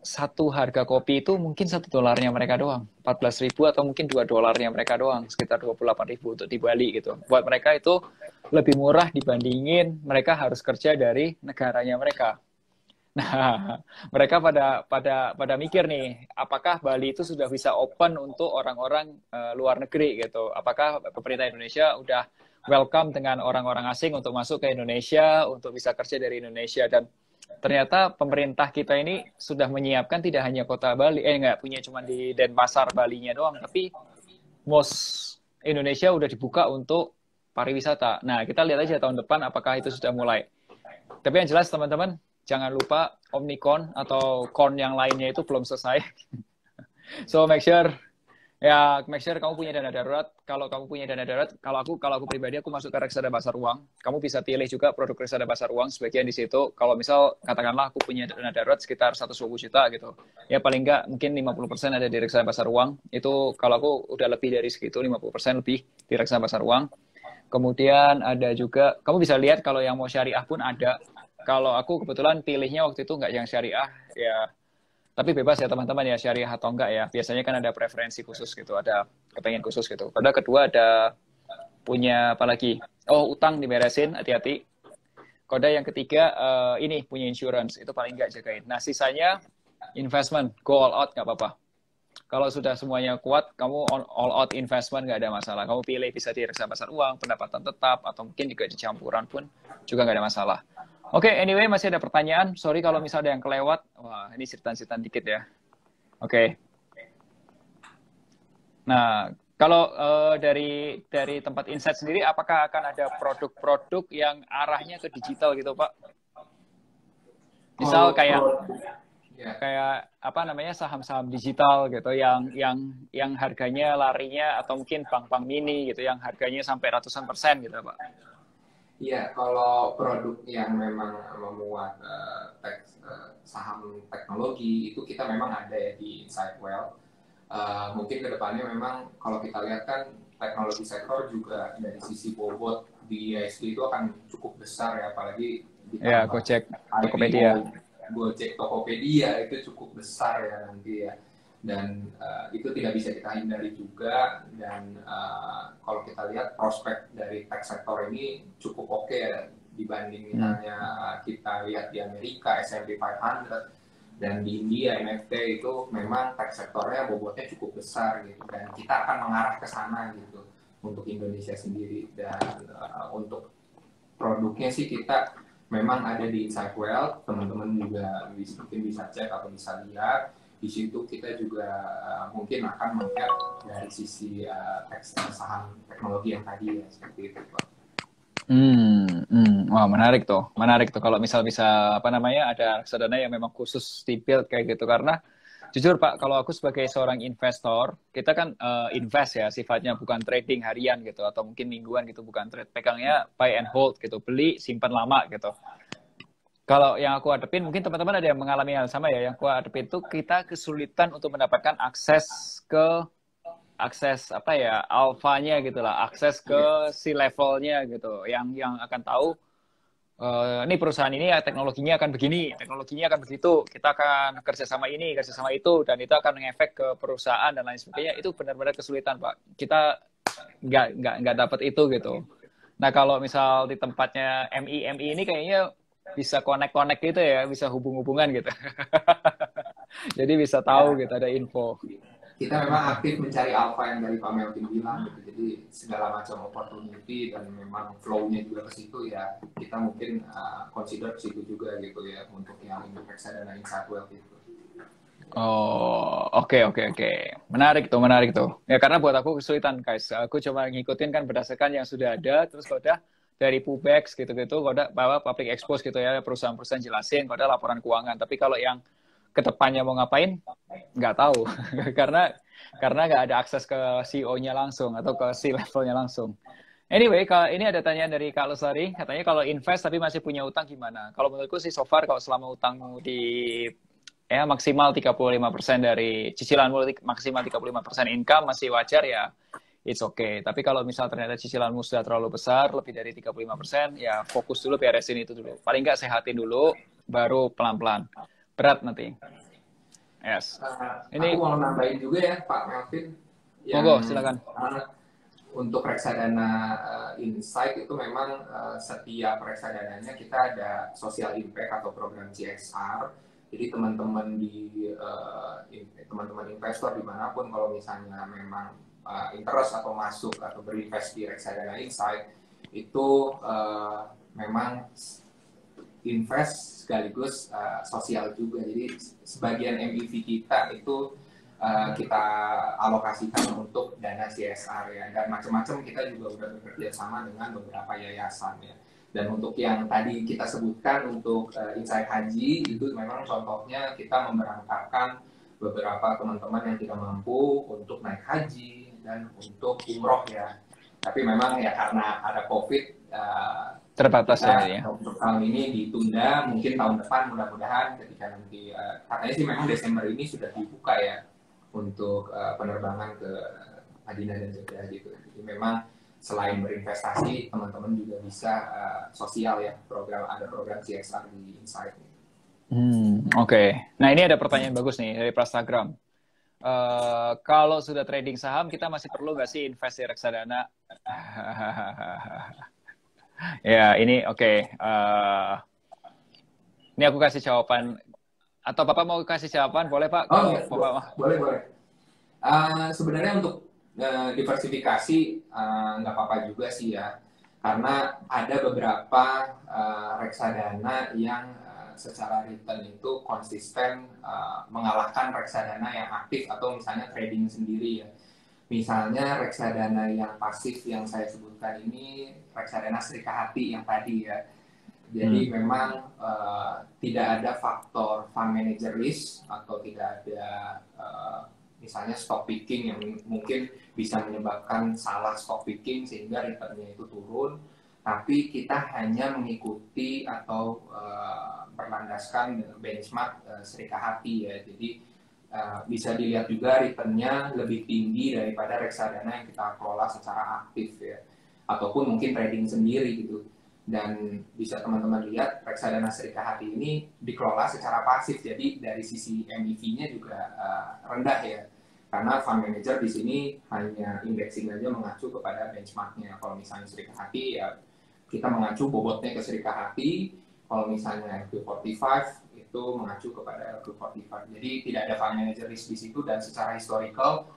satu harga kopi itu mungkin $1 mereka doang, 14.000 atau mungkin $2 mereka doang, sekitar 28.000 untuk di Bali gitu. Buat mereka itu lebih murah dibandingin mereka harus kerja dari negaranya mereka. Nah, mereka pada mikir nih, apakah Bali itu sudah bisa open untuk orang-orang luar negeri gitu? Apakah pemerintah Indonesia udah welcome dengan orang-orang asing untuk masuk ke Indonesia, untuk bisa kerja dari Indonesia? Dan ternyata pemerintah kita ini sudah menyiapkan tidak hanya kota Bali, nggak punya cuma di Denpasar Balinya doang, tapi most Indonesia udah dibuka untuk pariwisata. Nah, kita lihat aja tahun depan apakah itu sudah mulai. Tapi yang jelas teman-teman, jangan lupa Omicron atau corn yang lainnya itu belum selesai. So make sure kamu punya dana darurat. Kalau kamu punya dana darurat, kalau aku pribadi aku masuk ke reksadana pasar uang. Kamu bisa pilih juga produk reksadana pasar uang sebagian di situ. Kalau misal katakanlah aku punya dana darurat sekitar 120 juta gitu. Ya paling enggak mungkin 50% ada di reksadana pasar uang. Itu kalau aku udah lebih dari segitu 50% lebih di reksadana pasar uang. Kemudian ada juga kamu bisa lihat kalau yang mau syariah pun ada. Kalau aku kebetulan pilihnya waktu itu nggak yang syariah, ya. Tapi bebas ya teman-teman ya, syariah atau enggak ya. Biasanya kan ada preferensi khusus gitu, ada kepengen khusus gitu. Pada kedua ada punya apa lagi? Oh, utang diberesin, hati-hati. Kode yang ketiga, ini punya insurance, itu paling nggak jagain. Nah, sisanya investment, go all out nggak apa-apa. Kalau sudah semuanya kuat, kamu all out investment nggak ada masalah. Kamu pilih bisa di reksadana pasar uang, pendapatan tetap, atau mungkin juga di campuran pun juga nggak ada masalah. Oke, anyway, masih ada pertanyaan. Sorry kalau misalnya ada yang kelewat. Wah, ini cerita-cerita dikit ya. Oke. Nah, kalau dari tempat Insight sendiri, apakah akan ada produk-produk yang arahnya ke digital gitu, Pak? Misal kayak apa namanya saham-saham digital gitu, yang harganya larinya atau mungkin bank-bank mini gitu, yang harganya sampai ratusan persen gitu, Pak. Iya, kalau produk yang memang memuat saham teknologi itu kita memang ada ya di Insight Wealth. Mungkin kedepannya memang kalau kita lihat kan teknologi sektor juga dari sisi bobot di ISG itu akan cukup besar ya, apalagi ya Gojek, Tokopedia. Gojek, Tokopedia itu cukup besar ya nanti ya. Dan itu tidak bisa kita hindari juga, dan kalau kita lihat prospek dari tech sektor ini cukup oke ya, dibanding misalnya kita lihat di Amerika S&P 500 dan di India NFT itu memang tech sektornya bobotnya cukup besar gitu, dan kita akan mengarah ke sana gitu untuk Indonesia sendiri. Dan untuk produknya sih kita memang ada di Insight Wealth, teman-teman juga mungkin bisa cek atau bisa lihat. Di situ kita juga mungkin akan melihat dari sisi saham teknologi yang tadi ya, seperti itu, Pak. Wah, menarik tuh kalau misal bisa apa namanya ada reksadana yang memang khusus di build kayak gitu. Karena jujur Pak, kalau aku sebagai seorang investor, kita kan invest ya, sifatnya bukan trading harian gitu atau mungkin mingguan gitu, bukan trade, pegangnya buy and hold gitu, beli simpan lama gitu. Kalau yang aku hadapin, mungkin teman-teman ada yang mengalami hal sama ya, yang aku hadapin itu kita kesulitan untuk mendapatkan akses ke akses apa ya, alfanya gitu lah, akses ke si levelnya gitu, yang akan tahu ini perusahaan ini ya teknologinya akan begini, teknologinya akan begitu, kita akan kerja sama ini, kerja sama itu, dan itu akan mengefek ke perusahaan dan lain sebagainya. Itu benar-benar kesulitan, Pak. Kita nggak dapat itu gitu. Nah, kalau misal di tempatnya MI ini kayaknya bisa connect-connect gitu ya, bisa hubung-hubungan gitu. Jadi bisa tahu Ya, gitu, ada info. kita memang aktif mencari alpha yang dari Pak Melvin bilang gitu. Jadi segala macam opportunity dan memang flow-nya juga ke situ ya. Kita mungkin consider ke situ juga gitu ya untuk yang reksadana Insight Wealth itu. Oh, oke. Menarik tuh. Ya karena buat aku kesulitan, guys. Aku cuma ngikutin kan berdasarkan yang sudah ada, terus kalau udah dari Pubex gitu-gitu, kalau udah bawa public expose gitu ya, perusahaan-perusahaan jelasin, kalau ada laporan keuangan. Tapi kalau yang ke depannya mau ngapain, nggak tahu. karena nggak ada akses ke CEO-nya langsung atau ke C-level-nya langsung. Anyway, kalau ini ada tanyaan dari Kak Lestari, katanya kalau invest tapi masih punya utang gimana? Kalau menurutku sih so far kalau selama utangmu di ya maksimal 35% dari cicilanmu, maksimal 35% income masih wajar ya, it's okay. Tapi kalau misal ternyata cicilanmu sudah terlalu besar, lebih dari 35%, ya fokus dulu, beresin itu dulu. Paling nggak sehatin dulu, baru pelan-pelan. Berat nanti. Yes. Aku Ini, mau nambahin juga ya Pak Melvin, yang monggo, silakan. untuk reksadana Insight itu memang setiap reksadananya kita ada social impact atau program CSR. Jadi teman-teman teman-teman investor dimanapun kalau misalnya memang interest atau masuk atau berinvest di reksadana Insight itu memang invest sekaligus sosial juga. Jadi sebagian MEV kita itu kita alokasikan untuk dana CSR ya, dan macam-macam kita juga udah bekerja sama dengan beberapa yayasan ya. Dan untuk yang tadi kita sebutkan untuk Insight Haji itu memang contohnya kita memberangkatkan beberapa teman-teman yang tidak mampu untuk naik haji dan untuk umroh ya. Tapi memang ya karena ada COVID Terbatas ya ini ya. untuk tahun ini ditunda, mungkin tahun depan mudah-mudahan ketika nanti katanya sih memang Desember ini sudah dibuka ya untuk penerbangan ke Madinah dan Jeddah gitu. Jadi memang selain berinvestasi, teman-teman juga bisa sosial ya, ada program CSR di Insight. Oke. Nah ini ada pertanyaan bagus nih dari Prastagram. Kalau sudah trading saham, kita masih perlu nggak sih invest di reksadana? Ya ini oke. Ini aku kasih jawaban. Atau Bapak mau kasih jawaban? Boleh Pak? Oh Kalau ya, Bapak boleh. Sebenarnya untuk diversifikasi nggak apa-apa juga sih ya, karena ada beberapa reksadana yang secara return itu konsisten mengalahkan reksadana yang aktif atau misalnya trading sendiri ya. Misalnya reksadana yang pasif yang saya sebutkan ini reksadana Serikahati yang tadi ya. Jadi memang tidak ada faktor fund manager risk atau tidak ada misalnya stock picking yang mungkin bisa menyebabkan salah stock picking sehingga returnnya itu turun. Tapi kita hanya mengikuti atau berlandaskan benchmark Serikahati ya. Jadi bisa dilihat juga returnnya lebih tinggi daripada reksadana yang kita kelola secara aktif ya, ataupun mungkin trading sendiri gitu. Dan bisa teman-teman lihat reksadana Serikahati ini dikelola secara pasif, jadi dari sisi MEV-nya juga rendah ya, karena fund manager di sini hanya indexing aja mengacu kepada benchmarknya. Kalau misalnya Serikahati ya kita mengacu bobotnya ke Serikahati, kalau misalnya LQ45 itu mengacu kepada LQ45. Jadi tidak ada fund manager risk di situ, dan secara historical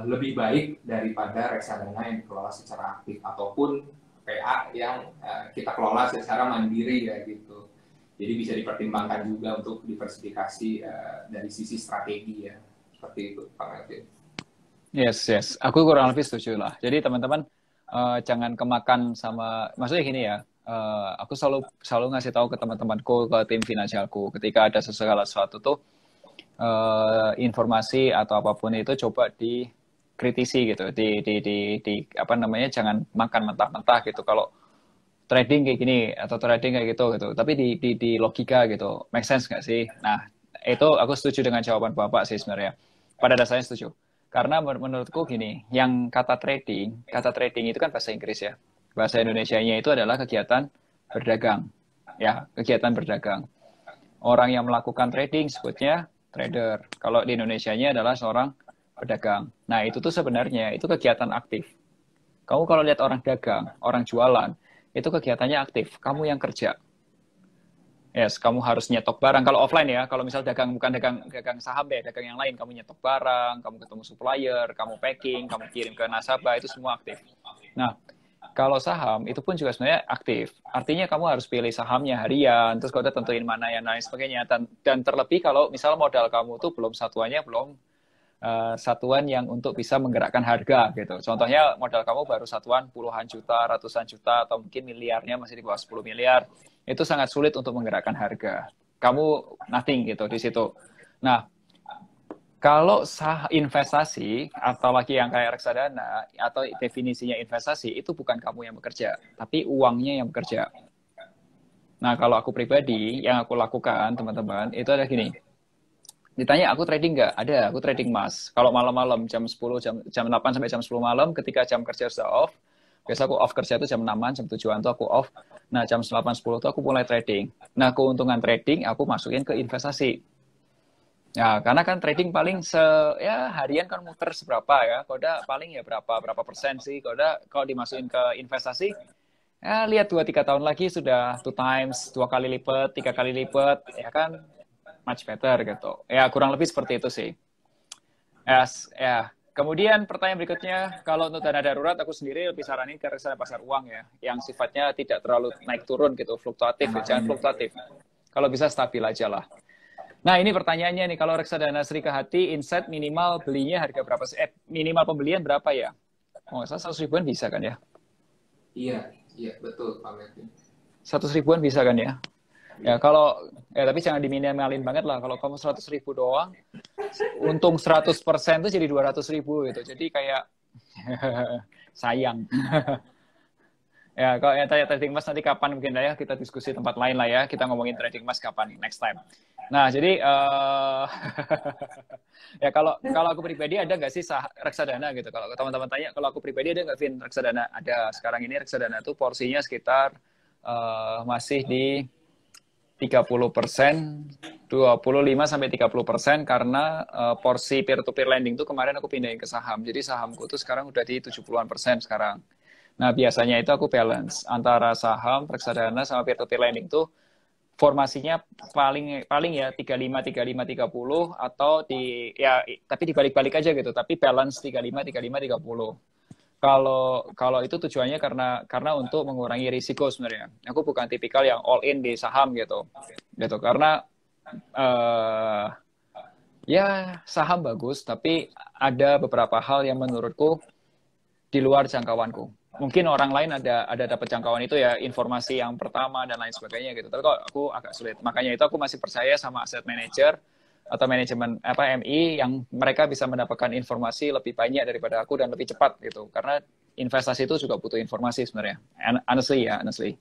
lebih baik daripada reksadana yang dikelola secara aktif ataupun PA yang kita kelola secara mandiri ya gitu. Jadi bisa dipertimbangkan juga untuk diversifikasi dari sisi strategi ya, seperti itu Pak Melvin. Yes. Aku kurang lebih setuju lah. Jadi teman-teman jangan kemakan sama, maksudnya gini ya. Aku selalu ngasih tahu ke teman-temanku, ke tim finansialku, ketika ada segala sesuatu tuh informasi atau apapun itu coba dikritisi gitu, di apa namanya, jangan makan mentah-mentah gitu. Kalau trading kayak gini atau trading kayak gitu, tapi di logika gitu, make sense nggak sih? Nah itu aku setuju dengan jawaban Bapak sih sebenarnya. Pada dasarnya setuju. Karena menurutku gini, yang kata trading itu kan bahasa Inggris ya. Bahasa Indonesianya itu adalah kegiatan berdagang. Ya, kegiatan berdagang. Orang yang melakukan trading sebutnya trader. Kalau di Indonesianya adalah seorang pedagang. Nah, itu tuh sebenarnya itu kegiatan aktif. Kamu kalau lihat orang dagang, orang jualan, itu kegiatannya aktif. Kamu yang kerja. Yes, kamu harus nyetok barang. Kalau offline ya, kalau misal dagang bukan dagang saham deh, dagang yang lain, kamu nyetok barang, kamu ketemu supplier, kamu packing, kamu kirim ke nasabah, itu semua aktif. Nah, kalau saham itu pun juga sebenarnya aktif. Artinya kamu harus pilih sahamnya harian, terus kau udah tentuin mana yang lain sebagainya. Dan terlebih kalau misal modal kamu tuh belum satuannya belum satuan yang untuk bisa menggerakkan harga gitu. Contohnya modal kamu baru satuan puluhan juta, ratusan juta, atau mungkin miliarnya masih di bawah 10 miliar. Itu sangat sulit untuk menggerakkan harga. Kamu nothing gitu di situ. Nah, kalau investasi, atau lagi yang kayak reksadana, atau definisinya investasi, itu bukan kamu yang bekerja, tapi uangnya yang bekerja. Nah, kalau aku pribadi, yang aku lakukan, teman-teman, itu ada gini. Ditanya, aku trading nggak? Ada, aku trading emas. Kalau malam-malam, jam 10, jam 8 sampai jam 10 malam, ketika jam kerja sudah off, biasa aku off kerja itu jam 6-an, jam 7-an itu aku off. Nah, jam 8-10 itu aku mulai trading. Nah, keuntungan trading aku masukin ke investasi. Ya, karena kan trading paling ya harian kan muter seberapa ya. Koda paling ya berapa persen sih. Koda kalau dimasukin ke investasi, ya lihat 2-3 tahun lagi sudah 2 times, 2 kali lipat, 3 kali lipat, ya kan much better gitu. Ya kurang lebih seperti itu sih. Yes, ya. Kemudian pertanyaan berikutnya, kalau untuk dana darurat aku sendiri lebih saranin ke reksadana pasar uang ya, yang sifatnya tidak terlalu naik turun gitu, fluktuatif ya, jangan fluktuatif. Kalau bisa stabil aja lah. Nah, ini pertanyaannya nih, kalau reksadana Serikahati Insight minimal belinya harga berapa sih? Minimal pembelian berapa ya? Oh, 100 ribuan bisa kan ya? Iya, iya betul Pak Melvin. 100 ribuan bisa kan ya? Ya tapi jangan diminimalin banget lah. Kalau kamu 100 ribu doang, untung 100% itu jadi 200 ribu gitu. Jadi kayak sayang. Ya, kalau yang tanya trading emas nanti kapan mungkin ya kita diskusi tempat lain lah ya. Kita ngomongin trading emas kapan next time. Nah, jadi ya kalau aku pribadi ada nggak sih reksadana gitu. Kalau teman-teman tanya, kalau aku pribadi ada nggak Vin reksadana? Ada. Sekarang ini reksadana tuh porsinya sekitar masih di 30%, 25-30% karena porsi peer-to-peer lending tuh kemarin aku pindahin ke saham. Jadi sahamku tuh sekarang udah di 70-an% sekarang. Nah, biasanya itu aku balance antara saham, reksadana, sama peer-to-peer lending tuh formasinya paling ya 35-35-30 atau tapi dibalik-balik aja gitu, tapi balance 35-35-30. Kalau itu tujuannya karena untuk mengurangi risiko sebenarnya. Aku bukan tipikal yang all in di saham gitu. Karena ya saham bagus, tapi ada beberapa hal yang menurutku di luar jangkauanku. Mungkin orang lain ada dapat jangkauan itu ya, informasi yang pertama dan lain sebagainya gitu. Tapi kok aku agak sulit. Makanya itu aku masih percaya sama asset manager atau manajemen MI yang mereka bisa mendapatkan informasi lebih banyak daripada aku dan lebih cepat gitu. Karena investasi itu juga butuh informasi sebenarnya. Honestly.